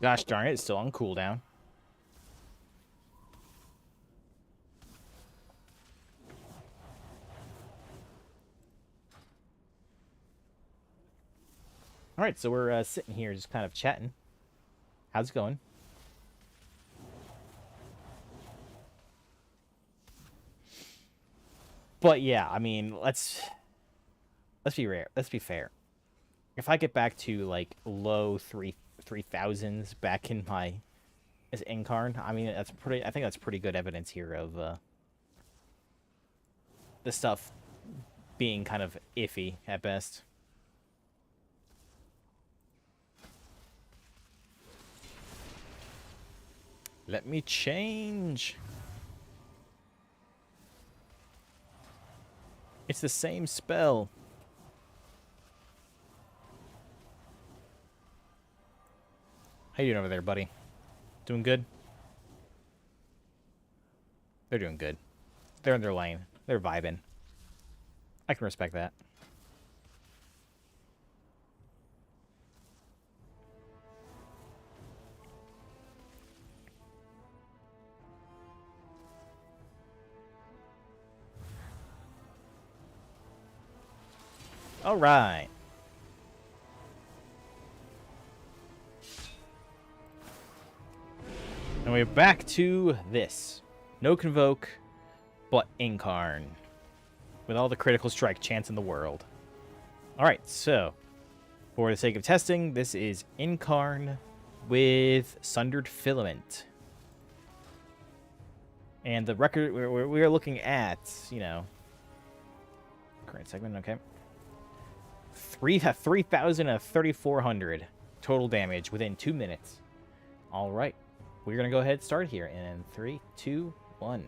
Gosh darn it, it's still on cooldown. Alright, so we're sitting here just kind of chatting. How's it going? But yeah, I mean, let's be rare. Let's be fair. If I get back to like low 3000s back in my as Incarn, I mean that's pretty. I think that's pretty good evidence here of the stuff being kind of iffy at best. Let me change. It's the same spell. How you doing over there, buddy? Doing good? They're doing good. They're in their lane. They're vibing. I can respect that. All right. And we're back to this. No Convoke, but Incarn. With all the critical strike chance in the world. Alright, so for the sake of testing, this is Incarn with Sundered Filament. And the record we're looking at, you know, current segment, okay. 3,000 to 3,400 total damage within 2 minutes. Alright. We're going to go ahead and start here in 3, 2, 1.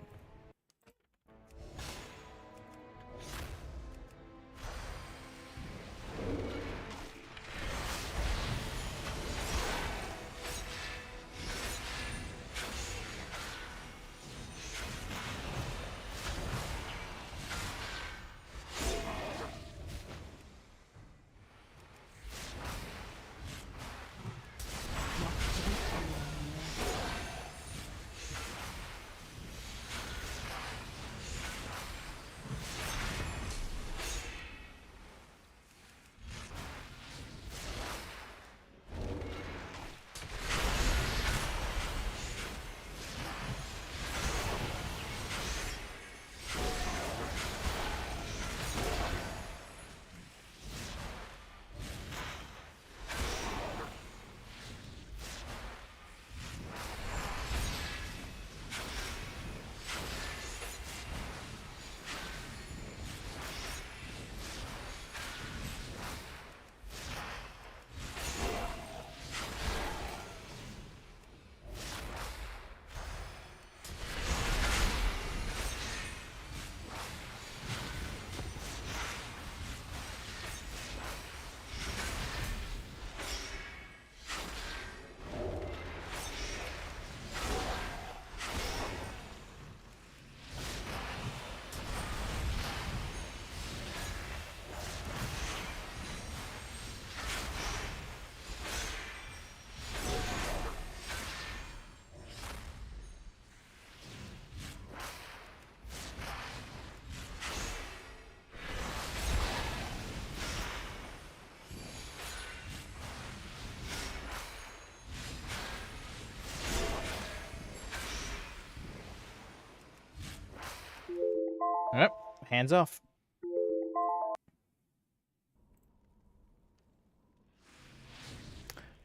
hands off.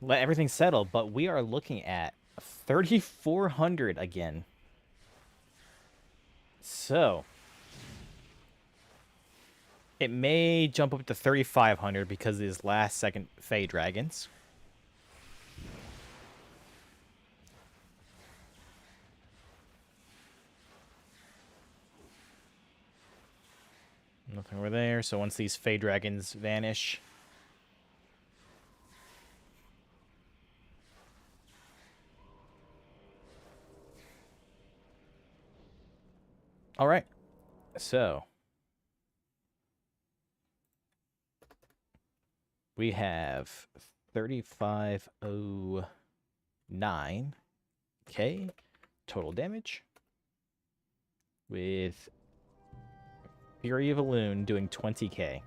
Let everything settle, but we are looking at 3,400 again. So, it may jump up to 3,500 because of these last second Fey Dragons. Nothing over there, so once these Fey Dragons vanish... Alright, so... we have 3,509k total damage, with Fury of Elune doing 20k.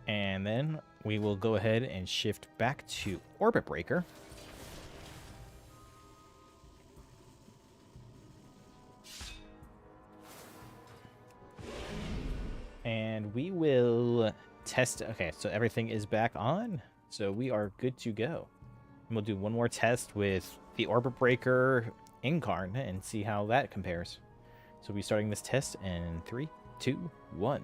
And then we will go ahead and shift back to Orbit Breaker. And we will test. Okay, so everything is back on. So we are good to go. And we'll do one more test with the Orbit Breaker Incarn and see how that compares. So we'll be starting this test in 3, 2, 1.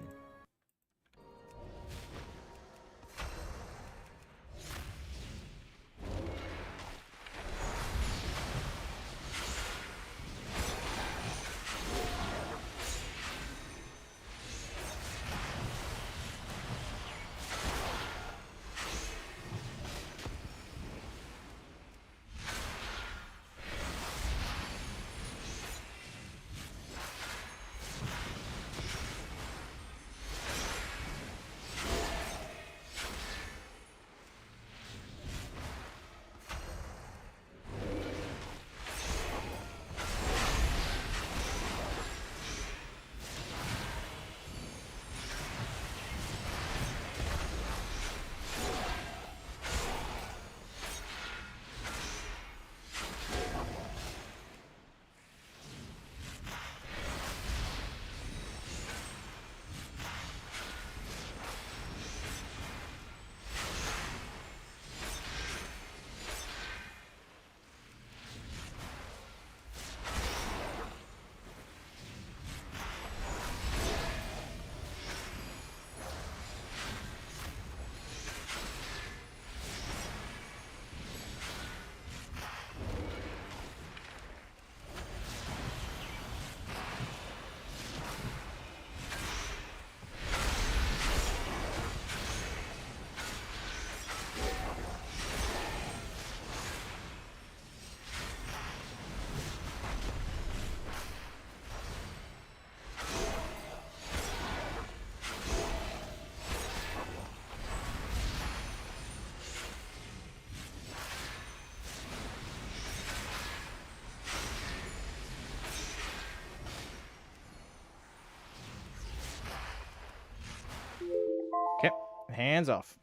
Okay, hands off.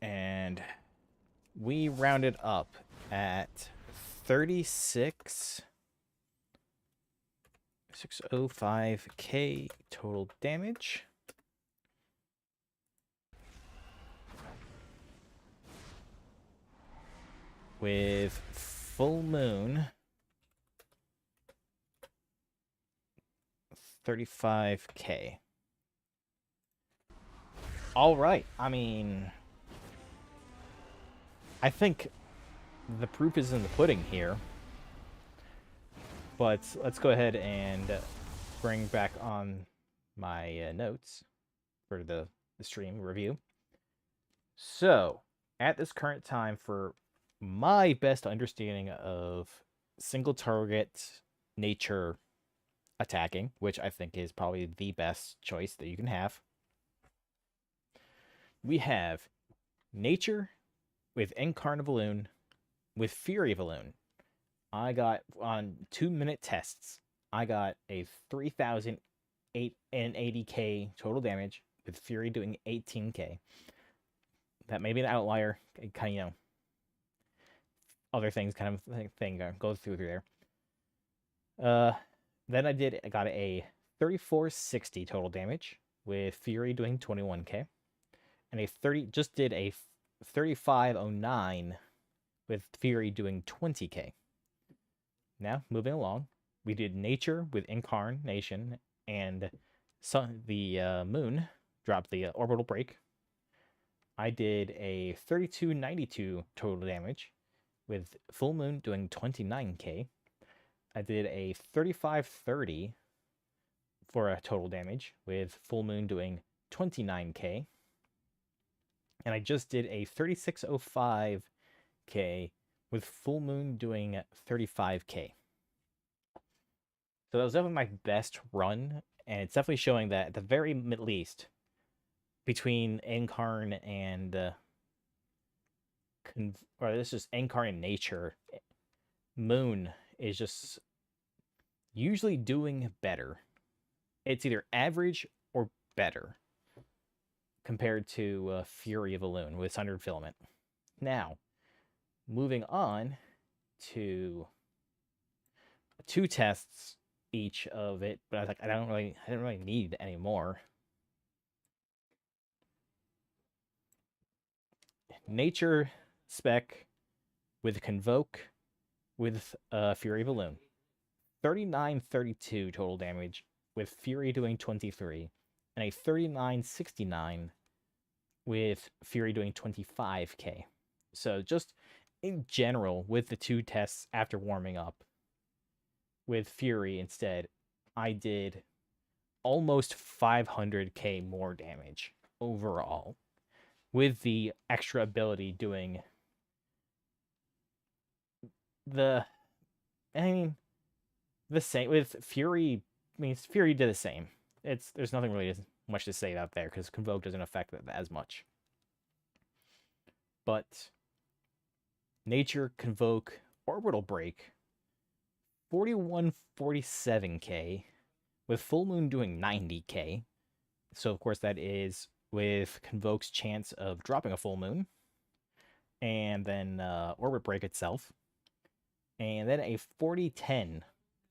And we rounded up at 36,605k total damage. With Full Moon, 35k. All right. I mean, I think the proof is in the pudding here. But let's go ahead and bring back on my notes for the stream review. So, at this current time, for my best understanding of single target nature attacking, which I think is probably the best choice that you can have, we have Nature with Incarn of Elune with Fury of Elune. I got on 2-minute tests. I got a 3,080k total damage with Fury doing 18k. That may be an outlier. It kind of, other things kind of thing goes through there. Then I got a 3460 total damage with Fury doing 21k, and just did a 3509 with Fury doing 20k. Now moving along, we did Nature with Incarnation, and the Moon dropped the Orbital Break. I did a 3292 total damage with Full Moon doing 29k. I did a 3530 for a total damage with Full Moon doing 29k. And I just did a 3605k with Full Moon doing 35k. So that was definitely my best run, and it's definitely showing that at the very least, between Incarn and this is Incarn and Nature, Moon is just usually doing better. It's either average or better compared to Fury of Elune with Sundered Filament. Now, moving on to 2 tests each of it, but I was like, I didn't really need any more. Nature spec with Convoke with Fury of Elune. 3932 total damage with Fury doing 23, and a 3969 with Fury doing 25k. So just in general, with the 2 tests after warming up, with Fury instead, I did almost 500k more damage overall, with the extra ability doing the same with Fury. I mean, Fury did the same. There's nothing really much to say out there because Convoke doesn't affect it as much. But Nature, Convoke, Orbital Break, 4147k with Full Moon doing 90k. So of course that is with Convoke's chance of dropping a Full Moon, and then Orbit Break itself, and then a 4010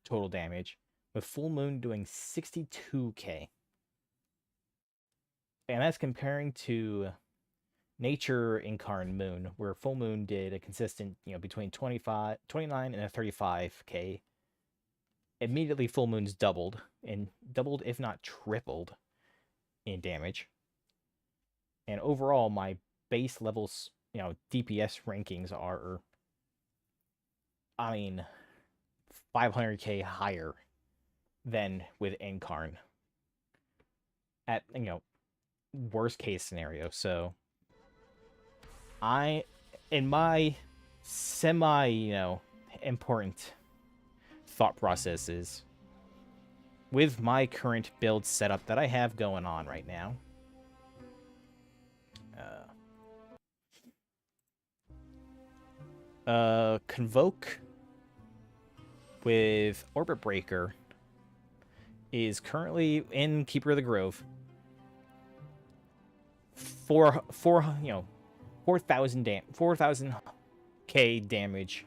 total damage with Full Moon doing 62k. And that's comparing to Nature Incarn Moon, where Full Moon did a consistent, between 29 and a 35k. Immediately Full Moon's doubled, if not tripled, in damage. And overall, my base levels, DPS rankings are, 500k higher than with Incarn at, worst case scenario. So in my important thought processes, with my current build setup that I have going on right now, Convoke with Orbit Breaker is currently in Keeper of the Grove. 4,000k damage.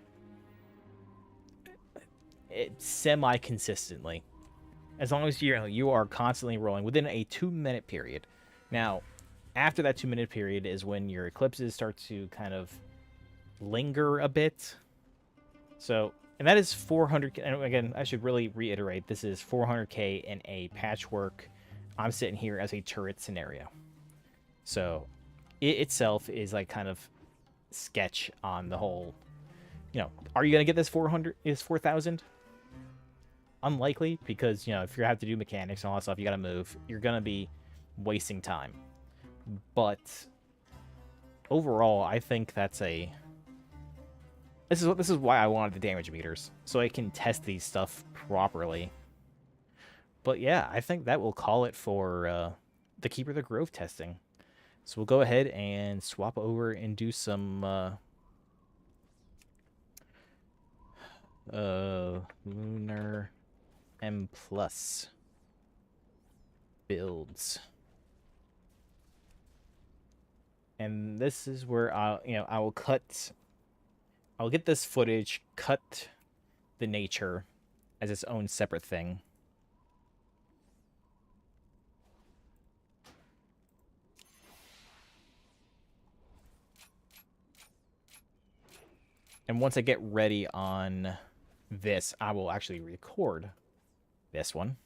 Semi-consistently. As long as you are constantly rolling within a 2-minute period. Now, after that 2-minute period is when your eclipses start to kind of linger a bit. So, and that is 400. And again, I should really reiterate, this is 400k in a patchwork. I'm sitting here as a turret scenario. So, it itself is like kind of sketch on the whole. Are you gonna get this 4,000? Unlikely, because if you have to do mechanics and all that stuff, you gotta move. You're gonna be wasting time. But overall, I think that's a. This is why I wanted the damage meters, so I can test these stuff properly. But yeah, I think that will call it for the Keeper of the Grove testing. So we'll go ahead and swap over and do some lunar M plus builds. And this is where I'll get this footage, cut the nature as its own separate thing. And once I get ready on this, I will actually record this one.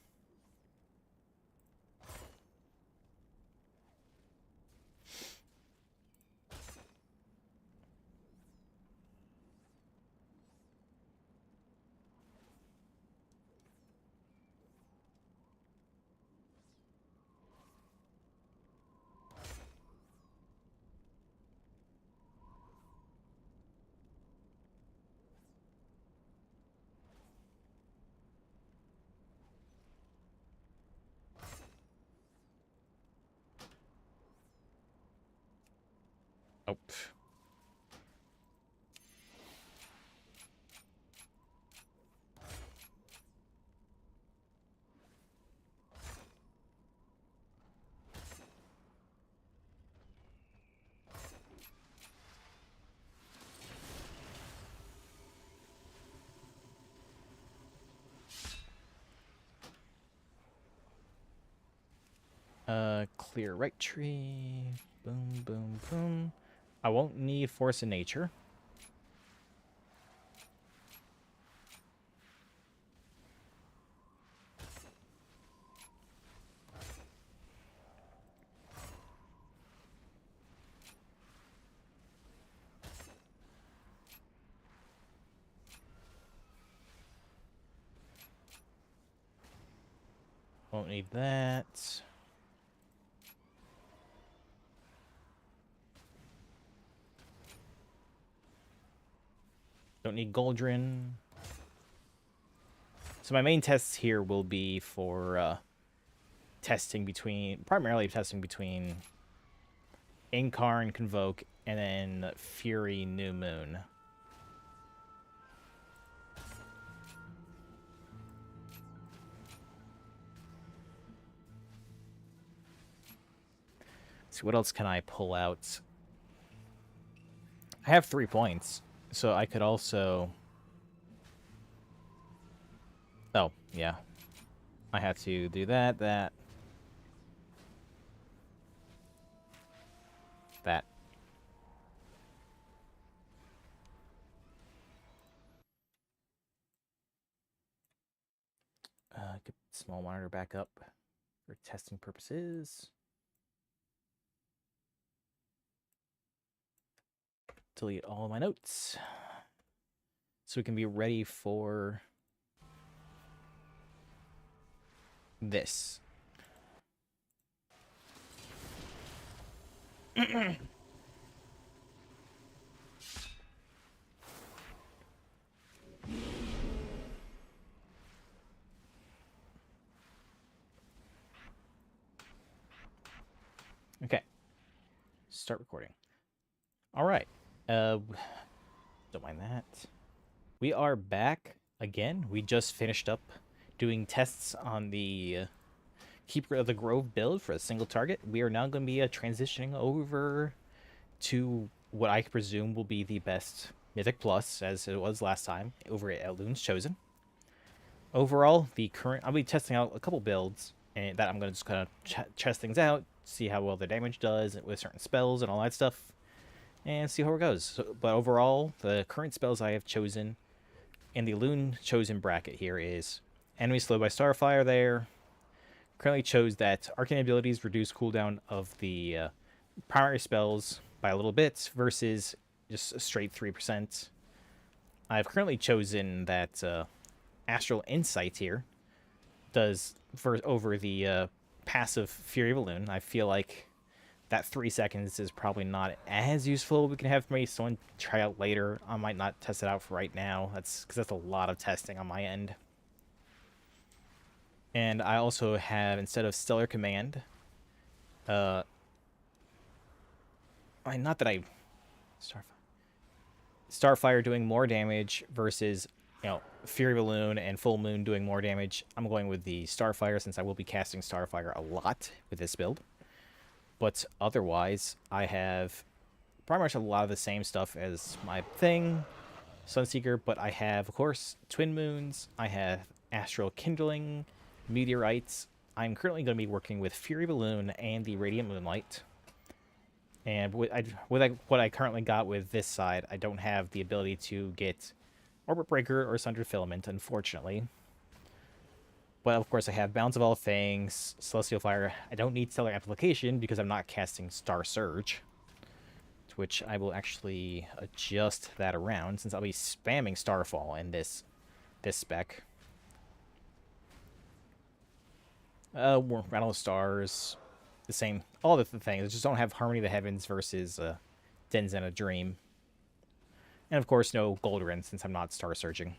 Oh. Clear right tree. Boom, boom, boom. I won't need Force of Nature. Won't need that. Don't need Goldrin. So my main tests here will be for primarily testing between Incarn, Convoke, and then Fury, New Moon. So what else can I pull out? I have 3 points, so I could also... Oh, yeah. I have to do that. That. Get small monitor back up for testing purposes. Delete all of my notes so we can be ready for this. Okay. Start recording. All right. Don't mind that. We are back again. We just finished up doing tests on the Keeper of the Grove build for a single target. We are now going to be transitioning over to what I presume will be the best Mythic Plus, as it was last time, over at Elune's Chosen. Overall, I'll be testing out a couple builds, and that I'm going to just kind of test things out, see how well the damage does with certain spells and all that stuff, and see how it goes. So, but overall, the current spells I have chosen in the Elune Chosen bracket here is Enemy Slowed by Starfire there. Currently chose that Arcane Abilities reduce cooldown of the primary spells by a little bit versus just a straight 3%. I've currently chosen that Astral Insight here does over the passive Fury of Elune. I feel like that 3 seconds is probably not as useful. We can have maybe someone try out later. I might not test it out for right now. That's because that's a lot of testing on my end. And I also have, instead of Stellar Command, not that I Starfire doing more damage versus, Fury Balloon and Full Moon doing more damage. I'm going with the Starfire since I will be casting Starfire a lot with this build. But otherwise, I have pretty much a lot of the same stuff as my thing, Sunseeker, but I have, of course, Twin Moons. I have Astral Kindling, Meteorites. I'm currently going to be working with Fury Balloon and the Radiant Moonlight. And with what I currently got with this side, I don't have the ability to get Orbit Breaker or Sundered Filament, unfortunately. But of course I have Bounds of All Fangs, Celestial Fire. I don't need Stellar Amplification because I'm not casting Star Surge. To which I will actually adjust that around since I'll be spamming Starfall in this spec. Rattle of Stars, the same, all the things. I just don't have Harmony of the Heavens versus Dens and a Dream. And of course, no Goldrin since I'm not Star Surging.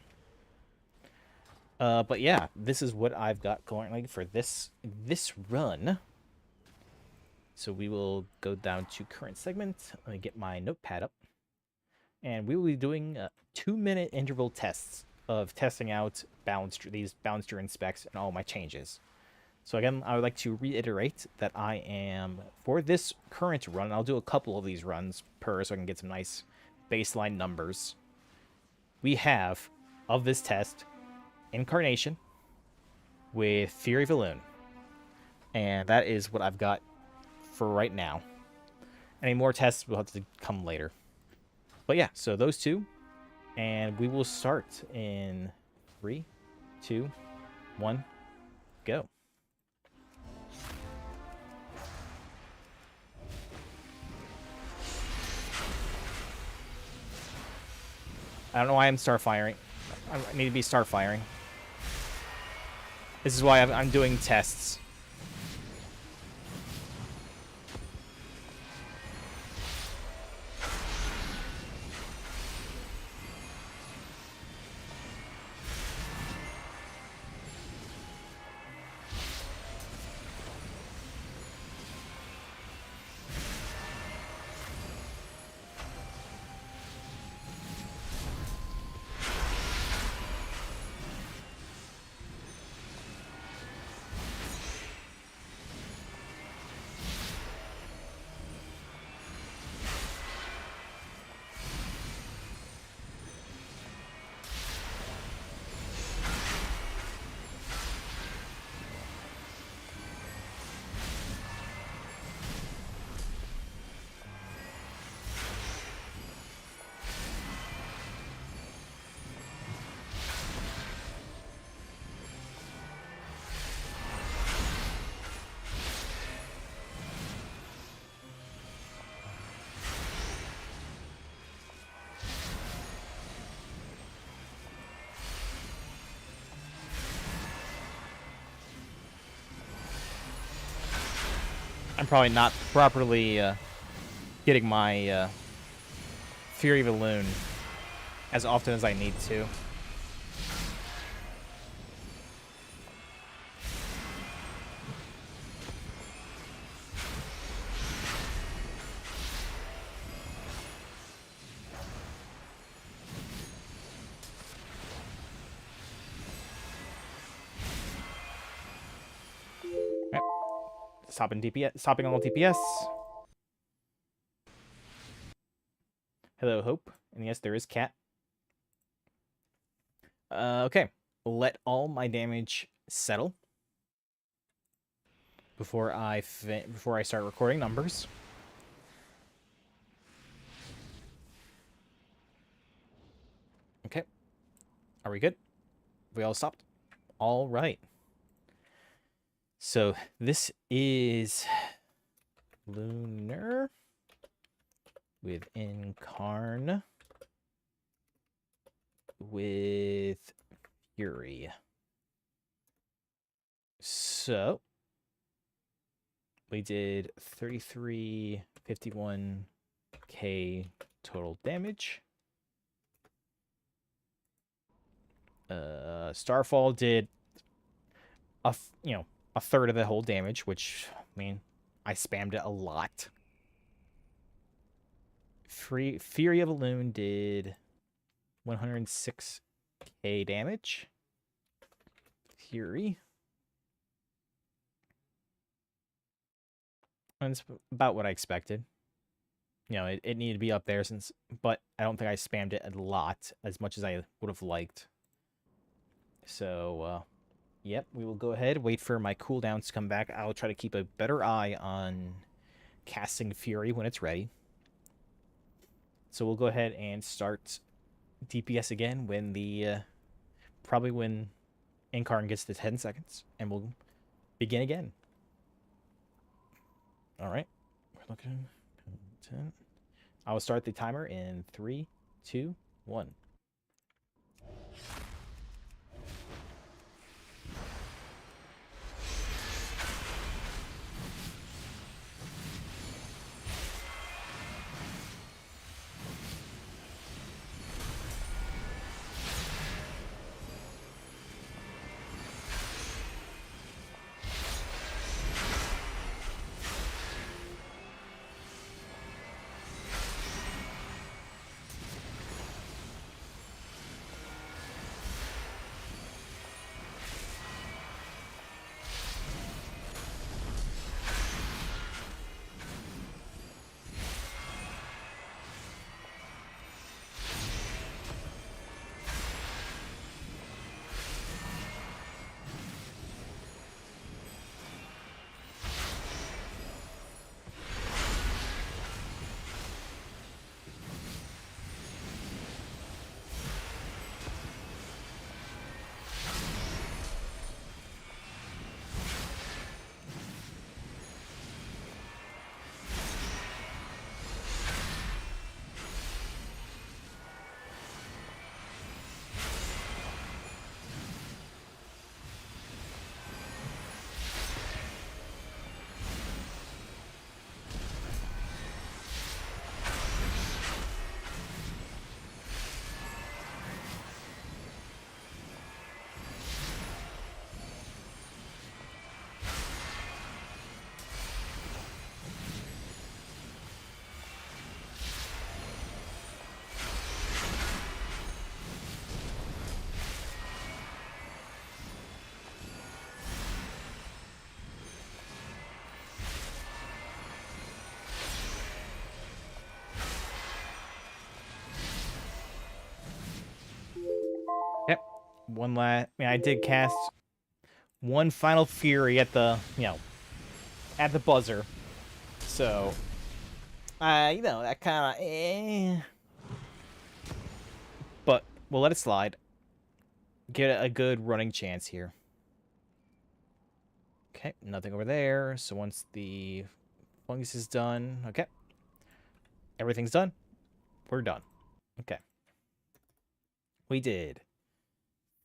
But yeah, this is what I've got currently for this run. So we will go down to current segment. Let me get my notepad up. And we will be doing 2-minute interval tests of testing out these Balance Druid specs and all my changes. So again, I would like to reiterate that I am, for this current run, I'll do a couple of these runs per so I can get some nice baseline numbers. We have, of this test, Incarnation with Fury Elune. And that is what I've got for right now. Any more tests will have to come later. But yeah, so those two. And we will start in 3, 2, 1, go. I don't know why I'm starfiring. I need to be starfiring. This is why I'm doing tests. I'm probably not properly getting my Fury of Elune as often as I need to. Stopping DPS, stopping all DPS. Hello, Hope. And yes, there is Cat. Okay. Let all my damage settle before I start recording numbers. Okay. Are we good? We all stopped? All right. So this is Lunar with Incarn with Fury. So we did 3351k total damage. Starfall did a third of the whole damage, which, I mean, I spammed it a lot. Fury of Elune did 106k damage. Fury. And it's about what I expected. You know, it needed to be up there but I don't think I spammed it a lot as much as I would have liked. So, yep, we will go ahead, wait for my cooldowns to come back. I'll try to keep a better eye on casting Fury when it's ready. So we'll go ahead and start DPS again when probably when Incarn gets to 10 seconds, and we'll begin again. All right, we're looking 10. I will start the timer in 3, 2, 1. Yep. One last. I mean, I did cast one final Fury at the, at the buzzer. So, that kind of, But we'll let it slide. Get a good running chance here. Okay, nothing over there. So once the fungus is done, okay. Everything's done. We're done. Okay. We did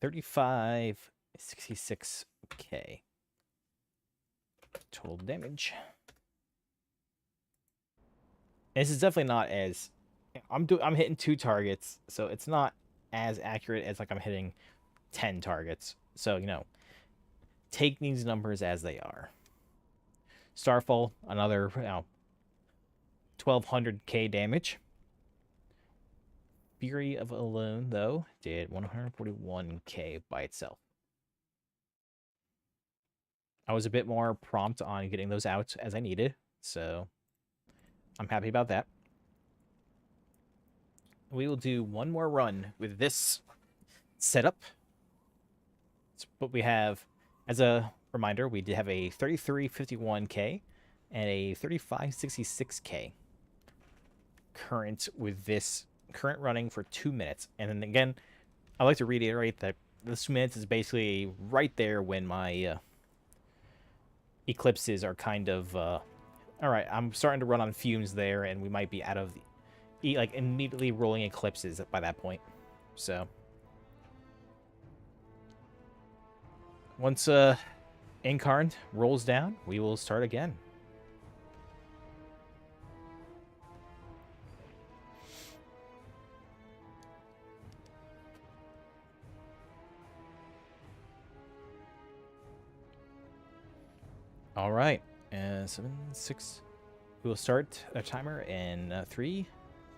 3566k total damage. This is definitely not as I'm hitting 2 targets, so it's not as accurate as like I'm hitting 10 targets. So, take these numbers as they are. Starfall, another 1200k damage. Fury of Elune, though, did 141k by itself. I was a bit more prompt on getting those out as I needed, so I'm happy about that. We will do one more run with this setup. But we have, as a reminder, we did have a 3351k and a 3566k current with this current running for 2 minutes. And then again, I like to reiterate that this 2 minutes is basically right there when my eclipses are kind of all right, I'm starting to run on fumes there, and we might be out of like immediately rolling eclipses by that point. So once Incarned rolls down, we will start again. All right, 7, 6. We will start a timer in 3,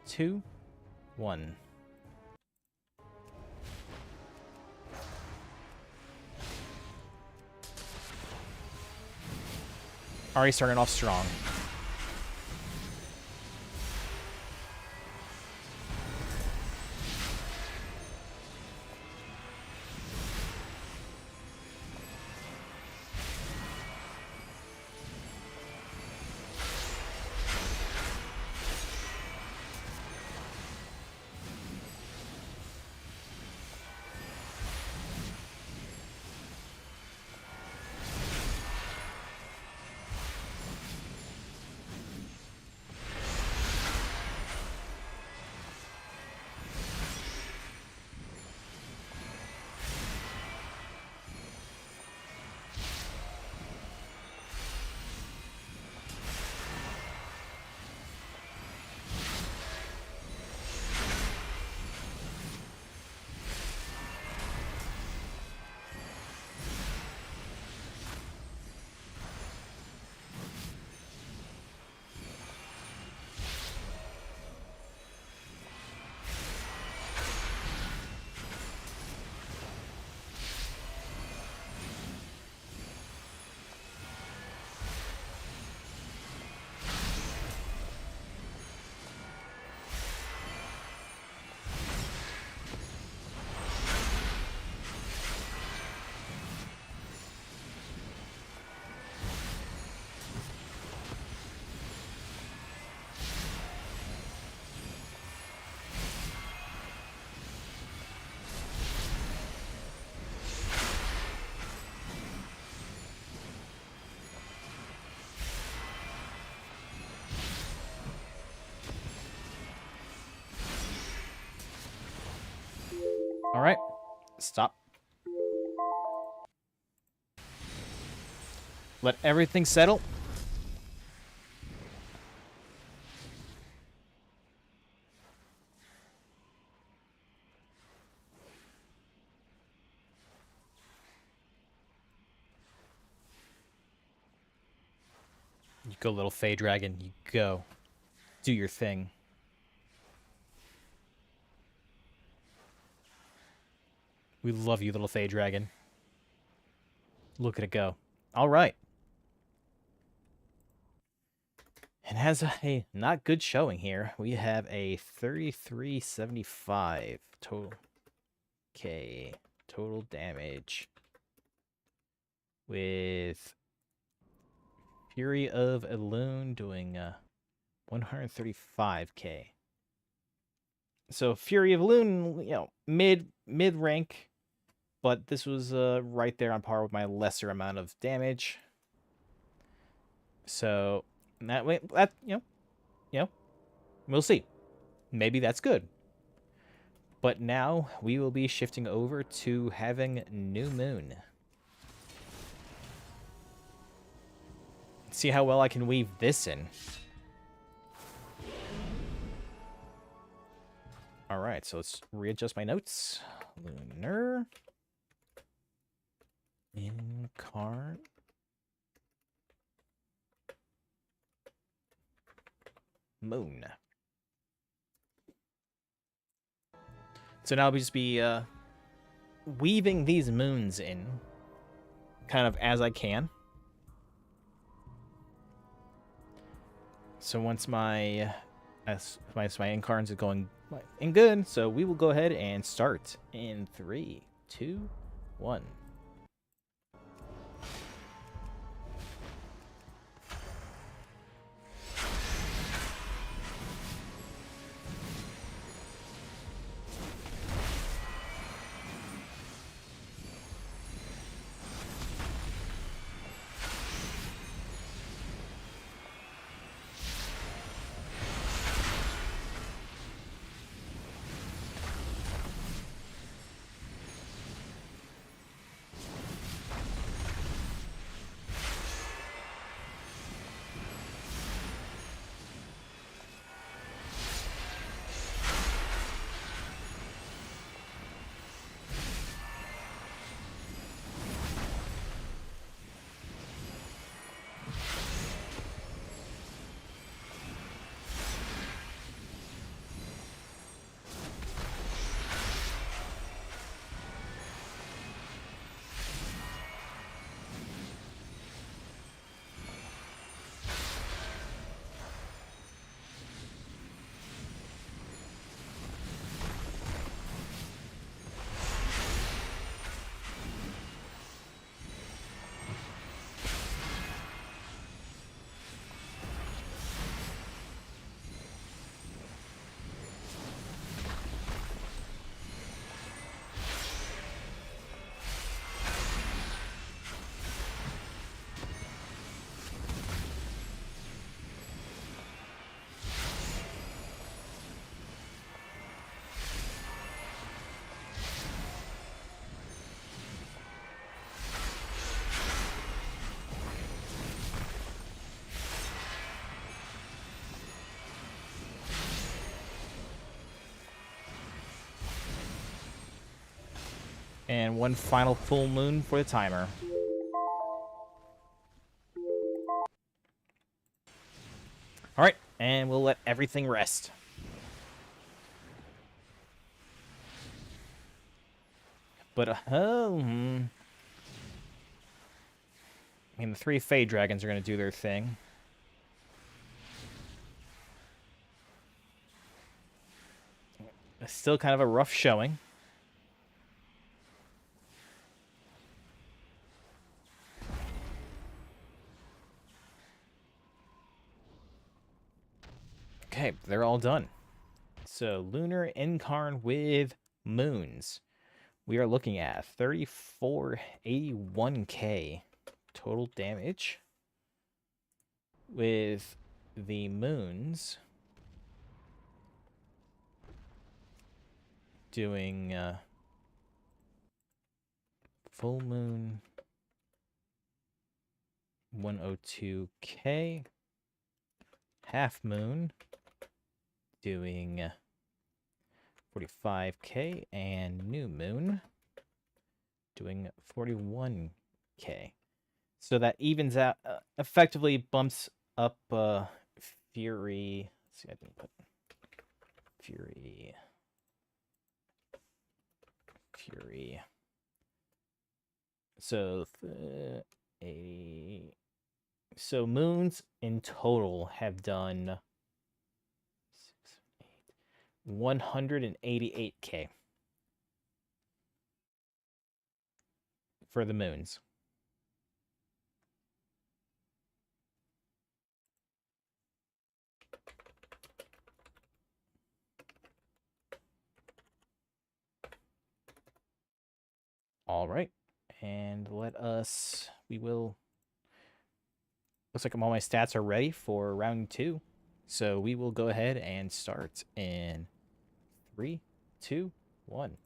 2, 1. Already starting off strong. All right, stop. Let everything settle. You go, little Fey Dragon. You go. Do your thing. We love you, little Fey Dragon. Look at it go. All right. And has a not good showing here. We have a 3375 total. Okay. Total damage. With Fury of Elune doing 135k. So Fury of Elune, you know, mid rank, but this was right there on par with my lesser amount of damage. So that way, that you know, we'll see. Maybe that's good. But now we will be shifting over to having New Moon. See how well I can weave this in. All right, so let's readjust my notes. Lunar. Incarn. Moon. So now I'll just be weaving these moons in kind of as I can. So once my incarns are going in good, so we will go ahead and start in 3, 2, 1. And one final full moon for the timer. All right, and we'll let everything rest. But, I mean, the 3 Fey Dragons are going to do their thing. It's still kind of a rough showing. Okay, they're all done. So, Lunar Incarn with Moons. We are looking at 3481k total damage. With the Moons doing full moon 102k, half moon doing 45k, and new moon doing 41k. So that evens out, effectively bumps up Fury. Let's see, I didn't put Fury. So, 80. So moons in total have done 188k for the moons. All right, and looks like all my stats are ready for round 2. So we will go ahead and start in 3, 2, 1.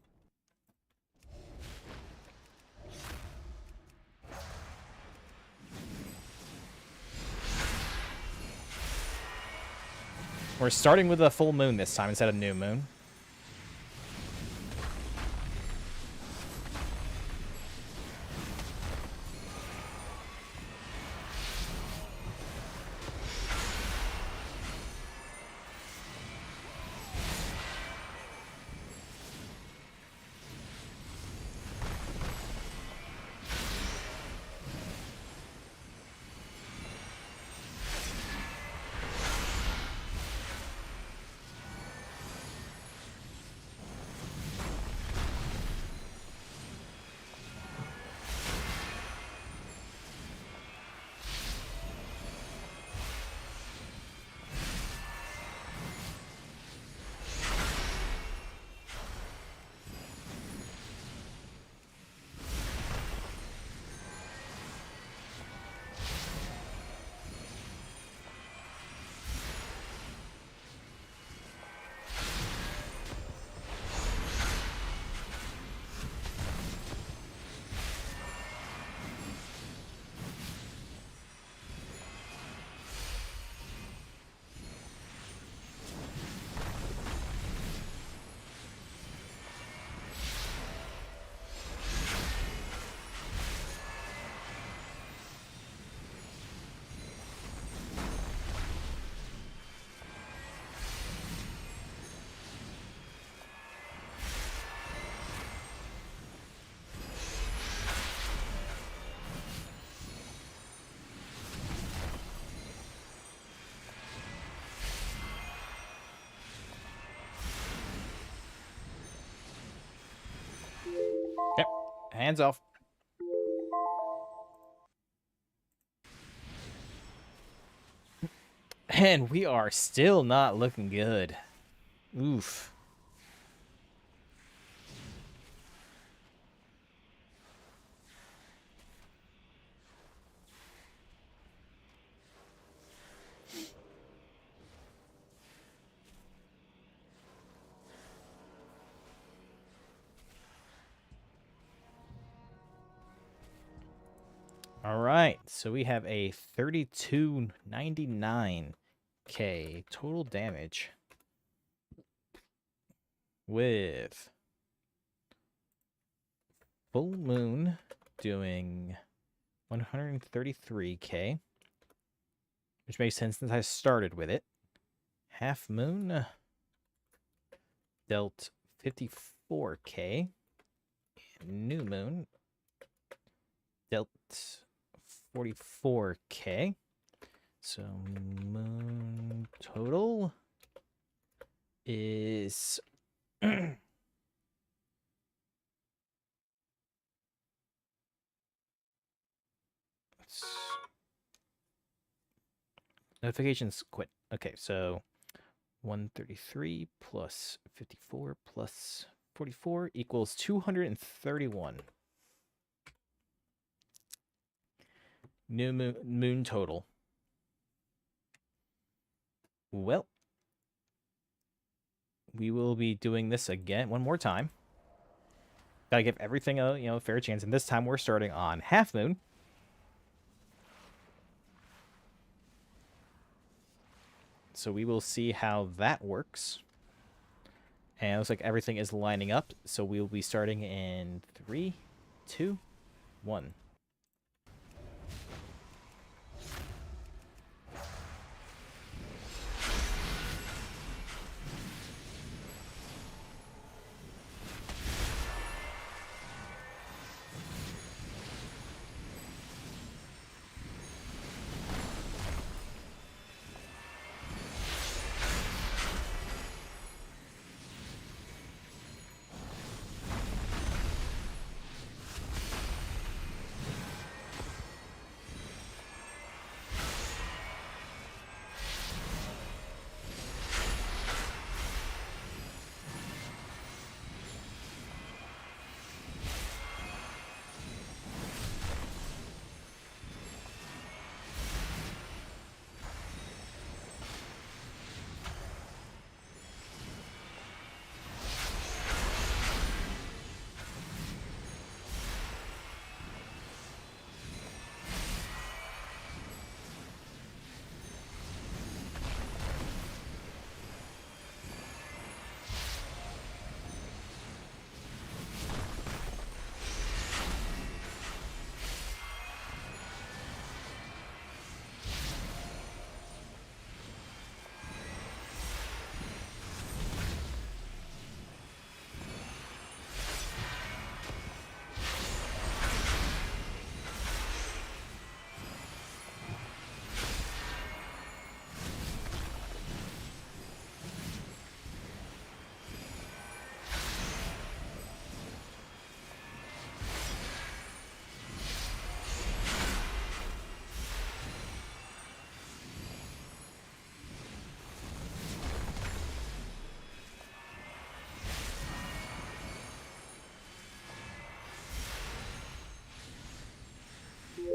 We're starting with a full moon this time instead of new moon. Yep, hands off. And we are still not looking good. Oof. All right, so we have a 3299k total damage with full moon doing 133k, which makes sense since I started with it. Half moon dealt 54k. And new moon dealt 44k. So moon total is notifications quit. Okay, so 133 plus 54 plus 44 equals 231. New moon total. Well, we will be doing this again one more time. Gotta give everything a fair chance, and this time we're starting on half moon. So we will see how that works. And it looks like everything is lining up, so we will be starting in 3, 2, 1.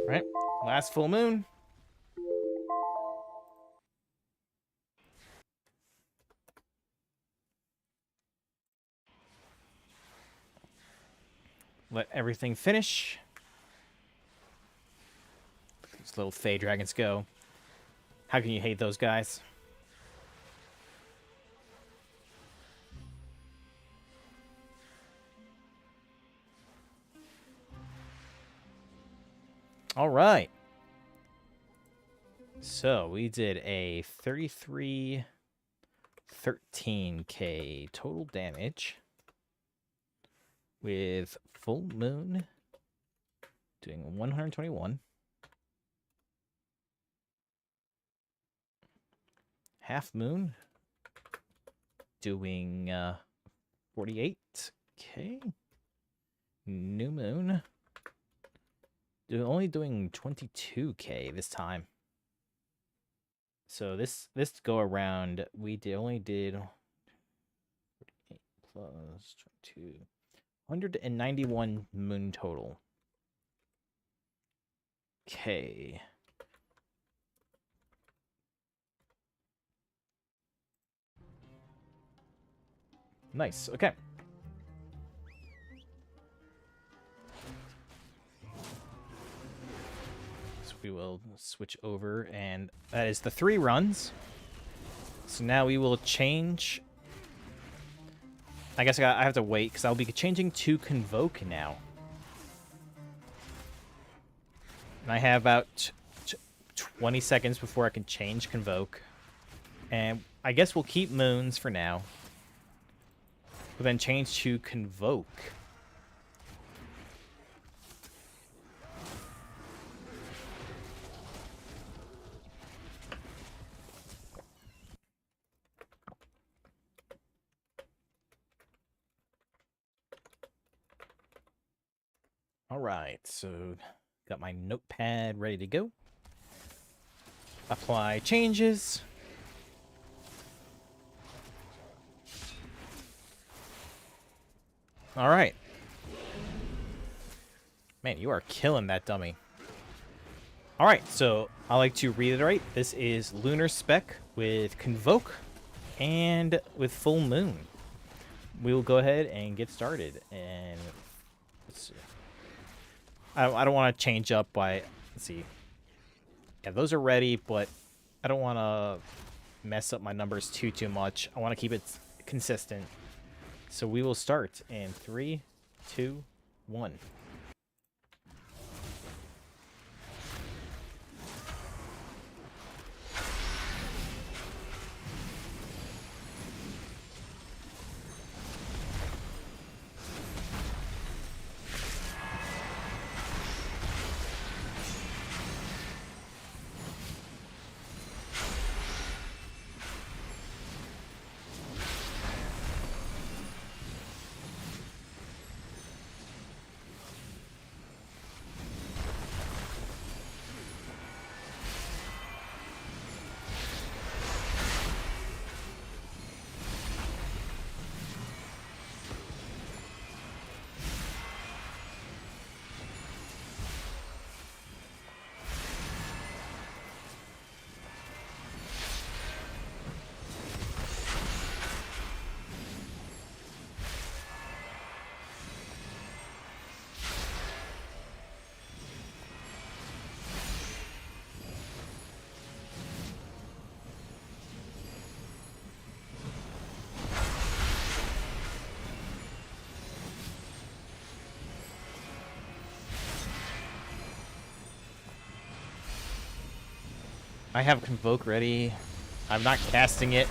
Right, last full moon. Let everything finish. These little Fey dragons go. How can you hate those guys? All right. So we did a 13k total damage with full moon doing 121. Half moon doing 48k. New moon only doing 22k this time. So this go around we only did 48 plus 22, 191 moon total. Okay. Nice. Okay. So we will switch over, and that is the 3 runs. So now we will change. I guess I have to wait because I'll be changing to Convoke now. And I have about 20 seconds before I can change Convoke. And I guess we'll keep Moons for now. But then change to Convoke. All right, so got my notepad ready to go. Apply changes. All right. Man, you are killing that dummy. All right, so I like to reiterate, this is Lunar Spec with Convoke and with Full Moon. We will go ahead and get started. And let's see. I don't want to change up by, let's see. Yeah, those are ready, but I don't want to mess up my numbers too much. I want to keep it consistent. So we will start in 3, 2, 1. I have Convoke ready. I'm not casting it.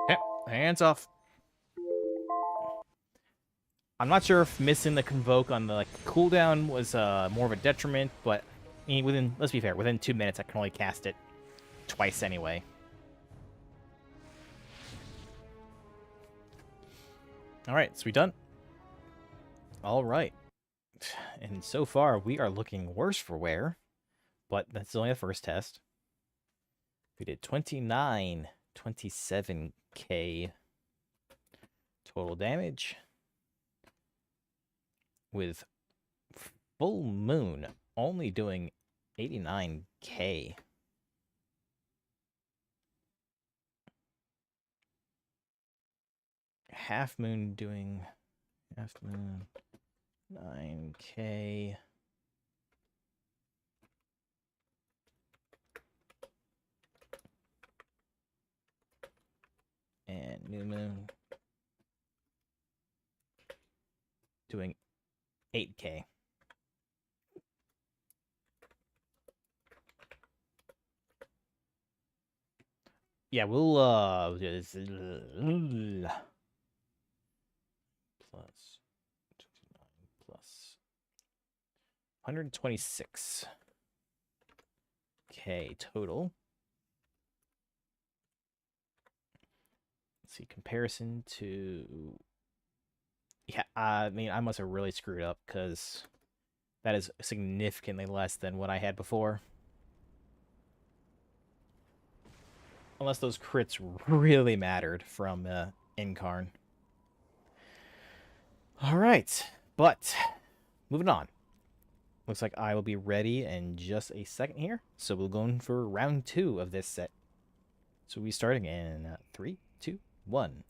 Yep, hands off. I'm not sure if missing the Convoke on the cooldown was more of a detriment, but I mean, let's be fair, within 2 minutes I can only cast it twice anyway. All right, so we done? All right. And so far, we are looking worse for wear, but that's only the first test. We did 27K total damage with Full Moon only doing 89K. Half Moon doing 9K. And New Moon doing 8K. Yeah, we'll do this plus 29 plus 126K total. Let's see, comparison to... Yeah, I mean, I must have really screwed up, because that is significantly less than what I had before. Unless those crits really mattered from Incarn. All right, but moving on. Looks like I will be ready in just a second here. So we'll go in for round 2 of this set. So we'll be starting in 3, 2, 1.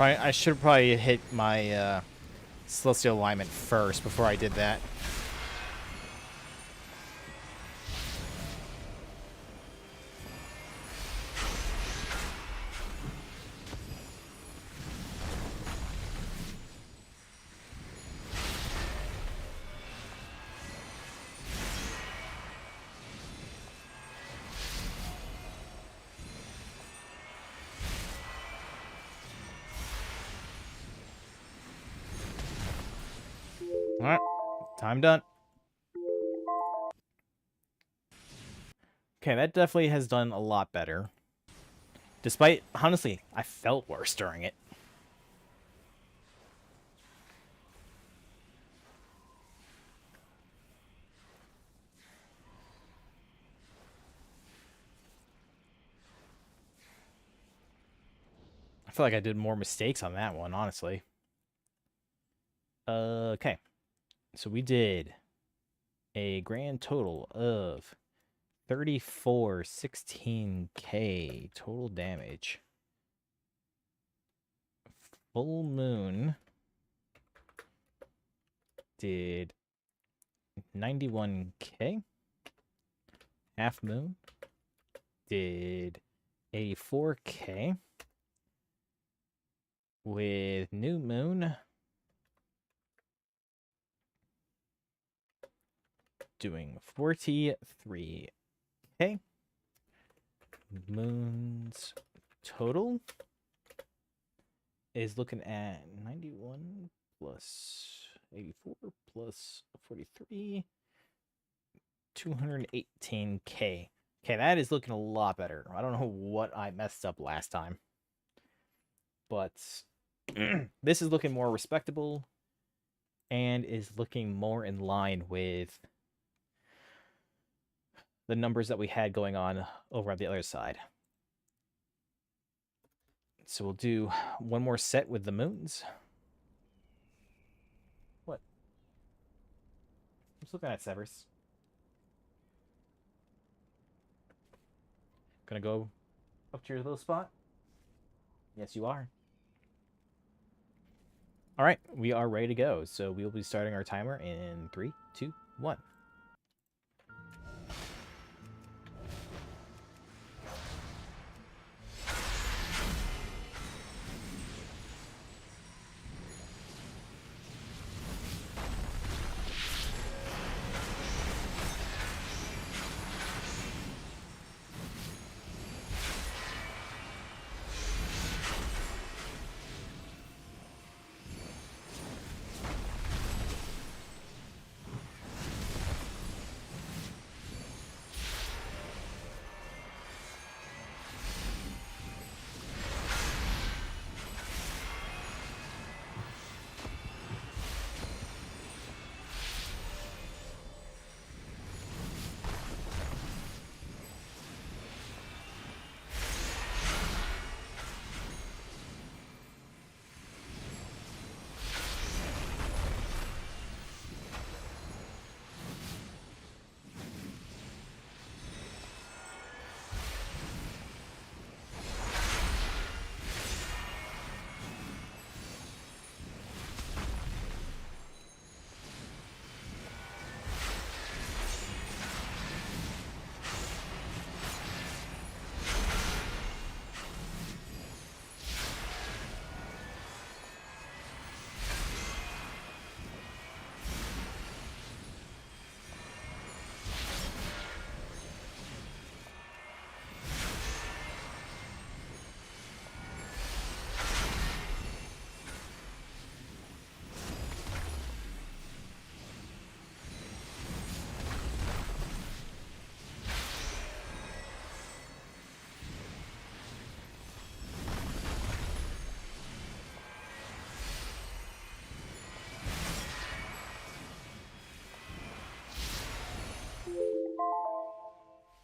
I should probably hit my Celestial Alignment first before I did that. Alright, time done. Okay, that definitely has done a lot better. Despite, honestly, I felt worse during it. I feel like I did more mistakes on that one, honestly. Okay. So we did a grand total of 3416k total damage. Full Moon did 91k. Half Moon did 84k. With New Moon doing 43k. Moon's total is looking at 91 plus 84 plus 43, 218k. Okay, that is looking a lot better. I don't know what I messed up last time, but this is looking more respectable and is looking more in line with the numbers that we had going on over on the other side. So we'll do one more set with the moons. What? I'm just looking at Severus. Gonna go up to your little spot? Yes, you are. All right, we are ready to go. So we will be starting our timer in 3, 2, 1.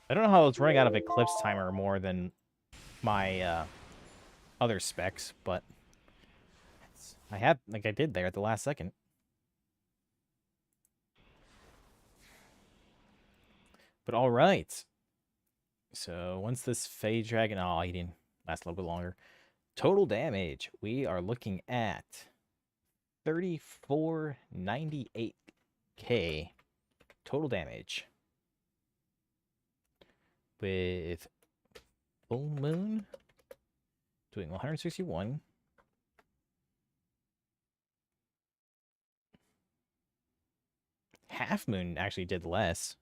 I don't know how it's running out of Eclipse Timer more than my other specs, but I have, like I did there at the last second. But all right. So once this Phase Dragon, oh, he didn't last a little bit longer. Total damage, we are looking at 3498k total damage. With Full Moon doing 161. Half Moon actually did less.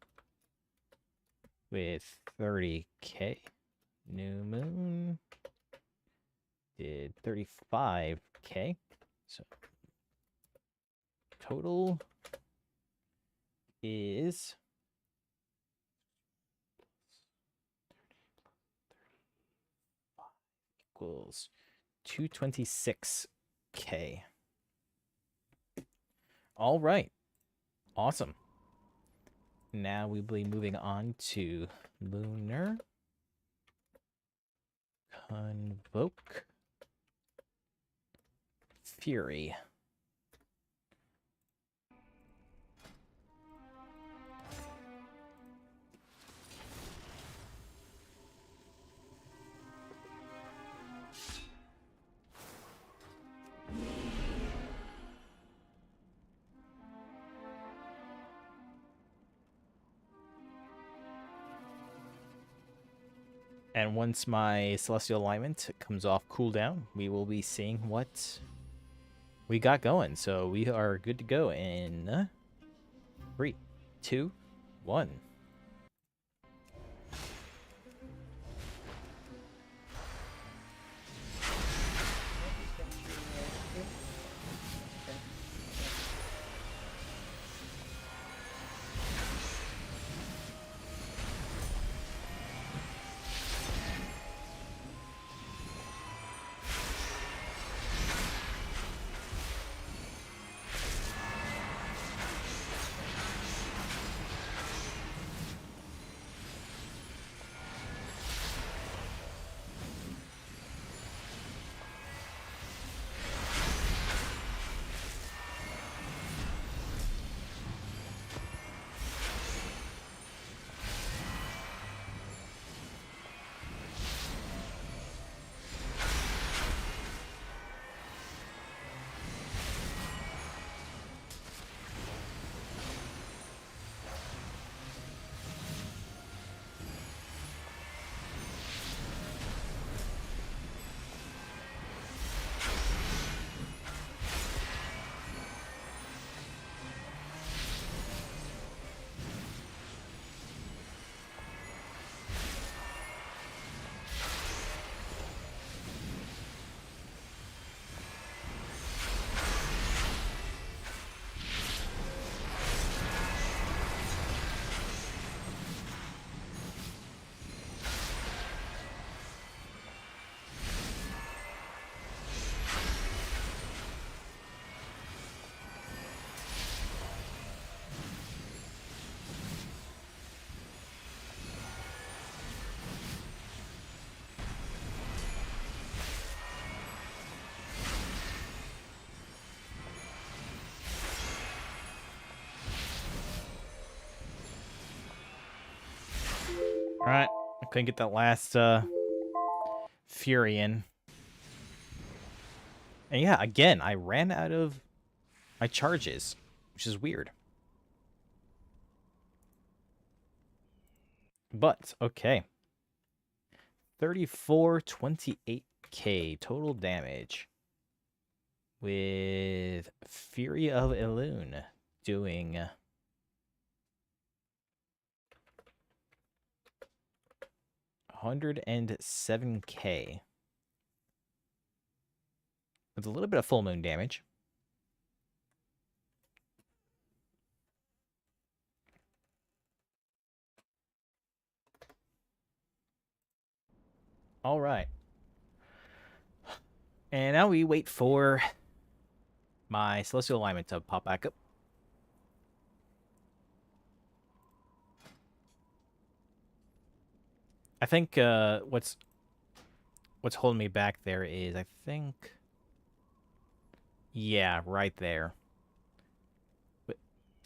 With 30k. New Moon did 35k. So total is equals 226k. All right. Awesome. Now we'll be moving on to Lunar. Convoke. Fury. And once my Celestial Alignment comes off cooldown, we will be seeing what we got going. So we are good to go in 3, 2, 1. All right, I couldn't get that last Fury in. And yeah, again, I ran out of my charges, which is weird. But, okay. 3428k total damage. With Fury of Elune doing 107k. With a little bit of full moon damage. All right. And now we wait for my Celestial Alignment to pop back up. I think what's holding me back there is, I think, yeah, right there. But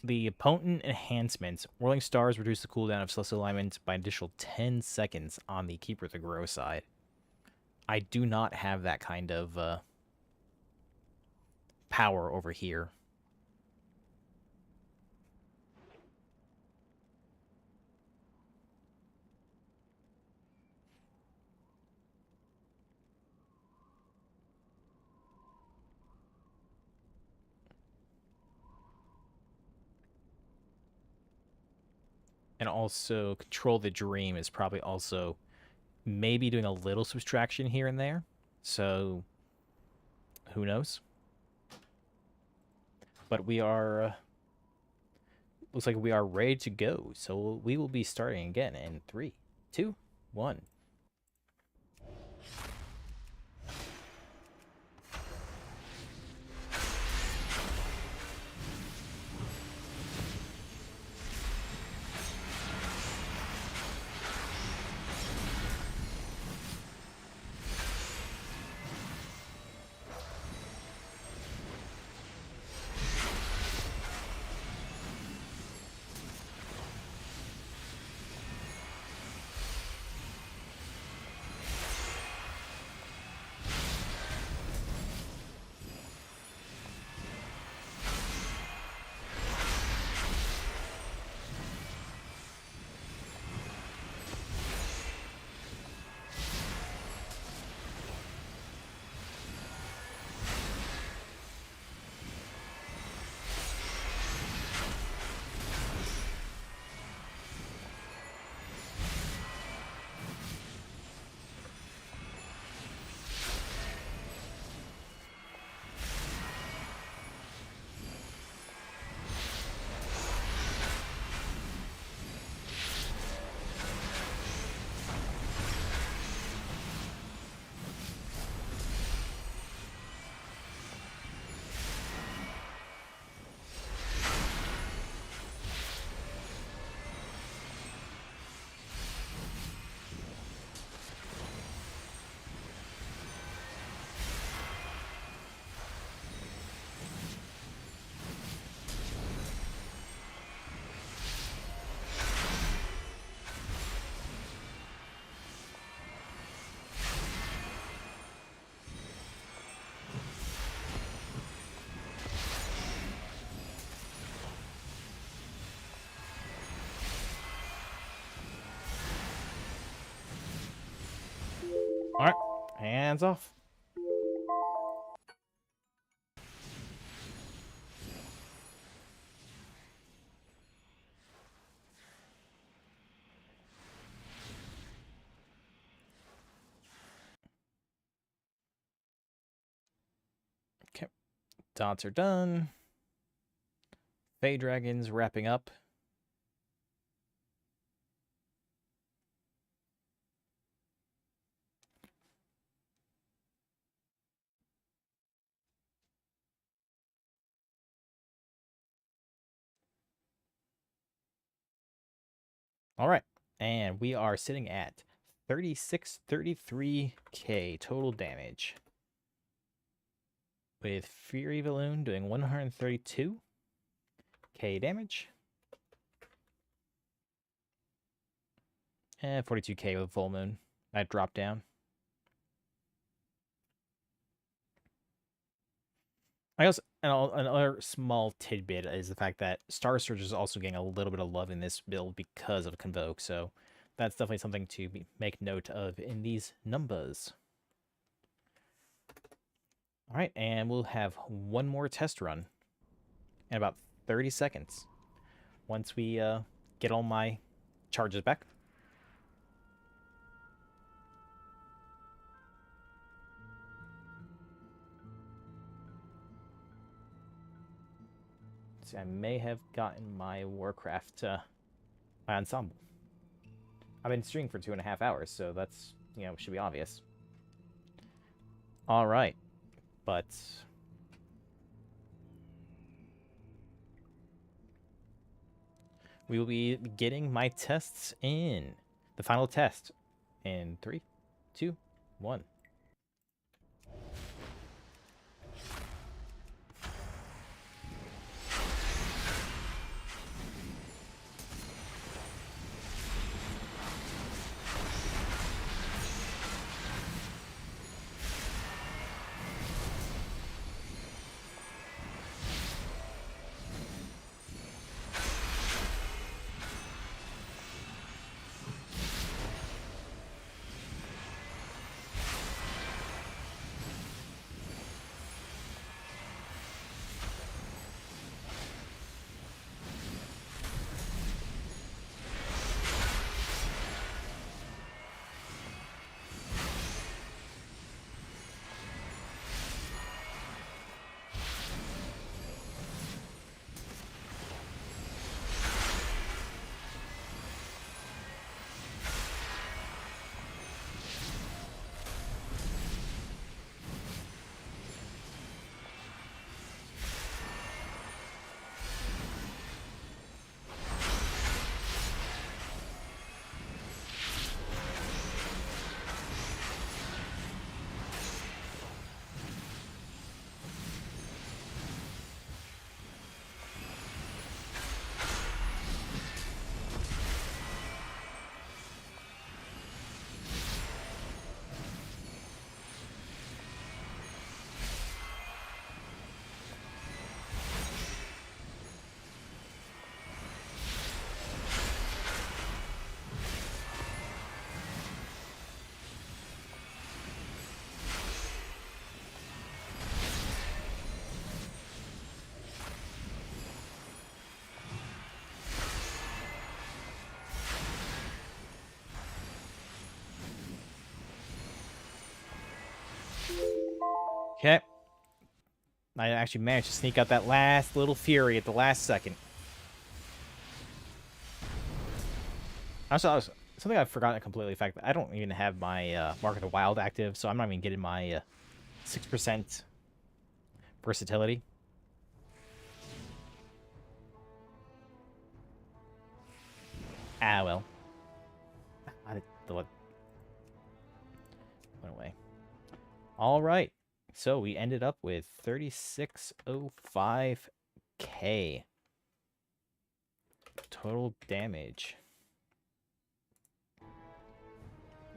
the potent enhancements, Whirling Stars reduce the cooldown of Celestial Alignment by an additional 10 seconds on the Keeper of the Grow side. I do not have that kind of power over here. And also, Control the Dream is probably also maybe doing a little subtraction here and there. So, who knows? But we are, looks like we are ready to go. So we will be starting again in 3, 2, 1. All right, hands off. Okay, dots are done. Fey Dragon's wrapping up. All right, and we are sitting at 3633k total damage, with Fury of Elune doing 132k damage, and 42k with Full Moon. That dropped down. I also, and another small tidbit is the fact that Star Surge is also getting a little bit of love in this build because of Convoke, so that's definitely something to make note of in these numbers. All right, and we'll have one more test run in about 30 seconds once we get all my charges back. See, I may have gotten my Warcraft, my ensemble. I've been streaming for 2.5 hours, so that's, should be obvious. All right, but we will be getting my tests in. The final test In 3, 2, 1. Okay. I actually managed to sneak out that last little fury at the last second. Also, something I've forgotten completely. In fact, I don't even have my Mark of the Wild active, so I'm not even getting my 6% versatility. Ah, well. Went away. All right. So we ended up with 3605k total damage.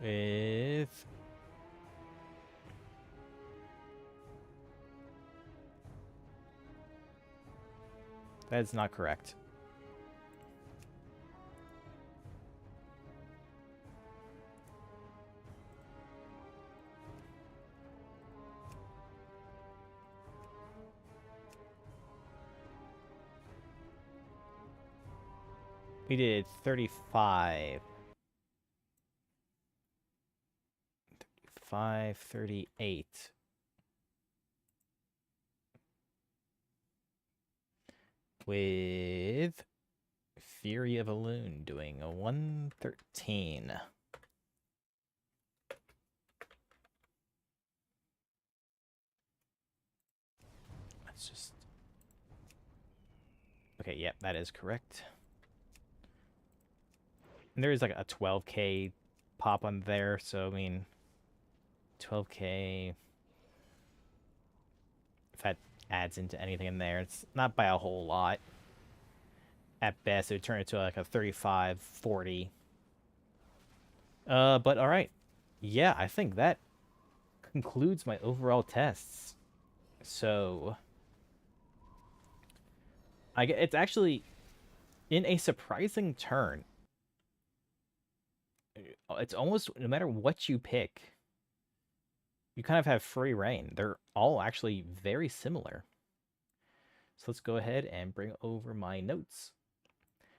With that is not correct. We did 35. 538. With Fury of Elune doing a 113. Let's just... Okay, yep, that is correct. And there is like a 12k pop on there, so I mean, 12k, if that adds into anything in there, it's not by a whole lot. At best, it would turn into like a 35, 40. But all right. Yeah, I think that concludes my overall tests. So, it's actually in a surprising turn. It's almost no matter what you pick, you kind of have free reign. They're all actually very similar. So let's go ahead and bring over my notes.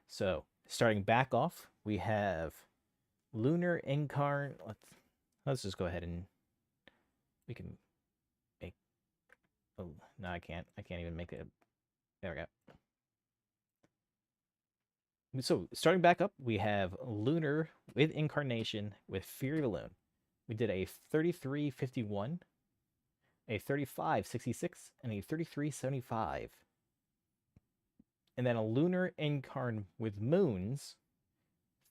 So starting back off, we have Lunar Incarn. Let's just go ahead and we can make. Oh no, I can't. I can't even make it. There we go. So starting back up, we have Lunar with Incarnation with Fury of Elune. We did a 3351, a 3566, and a 3375. And then a Lunar Incarn with Moons,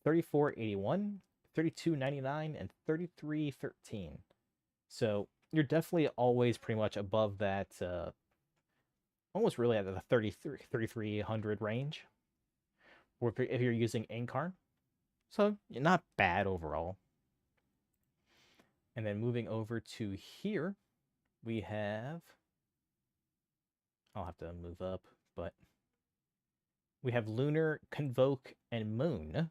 3481, 32.99, and 33.13. So you're definitely always pretty much above that, almost really at the 3,300 range, or if you're using Incarn. So not bad overall. And then moving over to here, we have, I'll have to move up, but we have Lunar, Convoke, and Moon.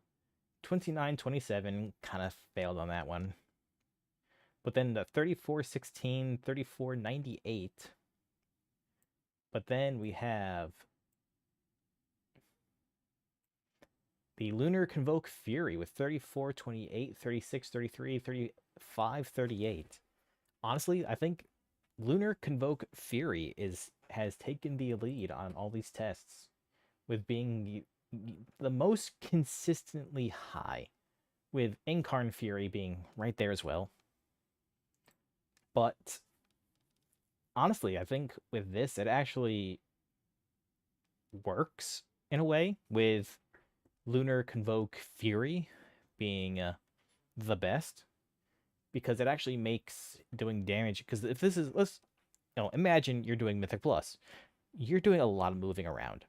29.27, kind of failed on that one. But then the 34.16, 34.98. But then we have the Lunar Convoke Fury with 34.28, 36.33, 35.38. Honestly, I think Lunar Convoke Fury has taken the lead on all these tests with being the most consistently high, with Incarn Fury being right there as well. But honestly, I think with this, it actually works in a way, with Lunar Convoke Fury being the best, because it actually makes doing damage. Because if this is, let's, imagine you're doing Mythic Plus, you're doing a lot of moving around,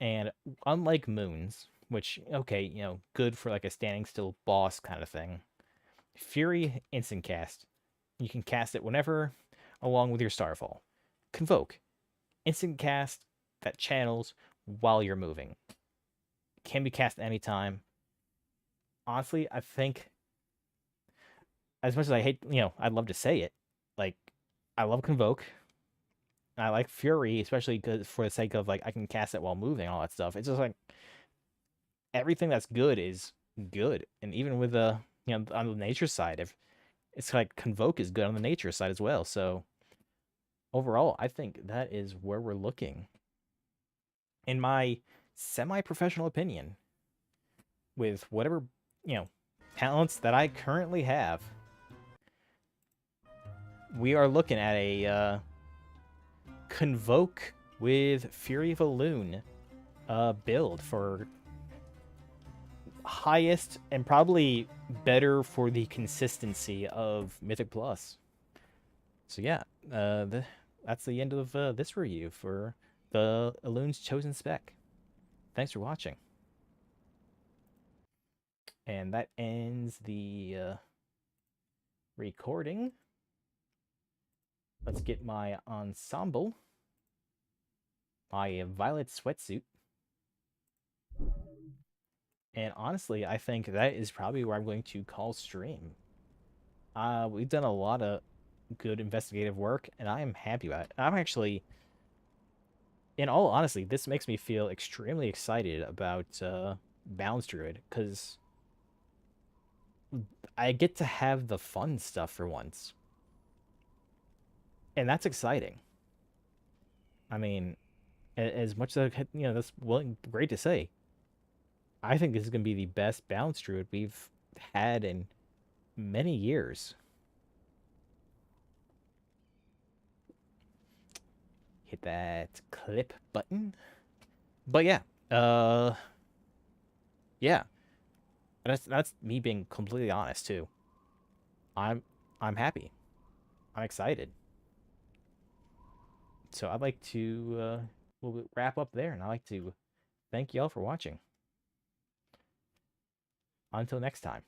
and unlike Moons, which, okay, good for like a standing still boss kind of thing, Fury instant cast. You can cast it whenever, along with your Starfall. Convoke, instant cast that channels while you're moving. Can be cast anytime. Honestly, I think, as much as I hate, I'd love to say it, like, I love Convoke. I like Fury, especially for the sake of, like, I can cast it while moving, all that stuff. It's just like, everything that's good is good. And even with the, on the nature side, if it's like Convoke is good on the nature side as well. So overall, I think that is where we're looking. In my semi-professional opinion, with whatever, talents that I currently have, we are looking at a Convoke with Fury of Elune build for highest and probably better for the consistency of Mythic Plus. So yeah, that's the end of this review for the Elune's Chosen Spec. Thanks for watching. And that ends the recording. Let's get my ensemble. My violet sweatsuit. And honestly, I think that is probably where I'm going to call stream. We've done a lot of good investigative work, and I am happy about it. I'm actually, in all honesty, this makes me feel extremely excited about Balance Druid, because I get to have the fun stuff for once. And that's exciting. I mean, as much as that's great to say. I think this is going to be the best Balance Druid we've had in many years. Hit that clip button. But yeah, yeah. That's me being completely honest too. I'm happy. I'm excited. So I'd like to we'll wrap up there, and I'd like to thank y'all for watching. Until next time.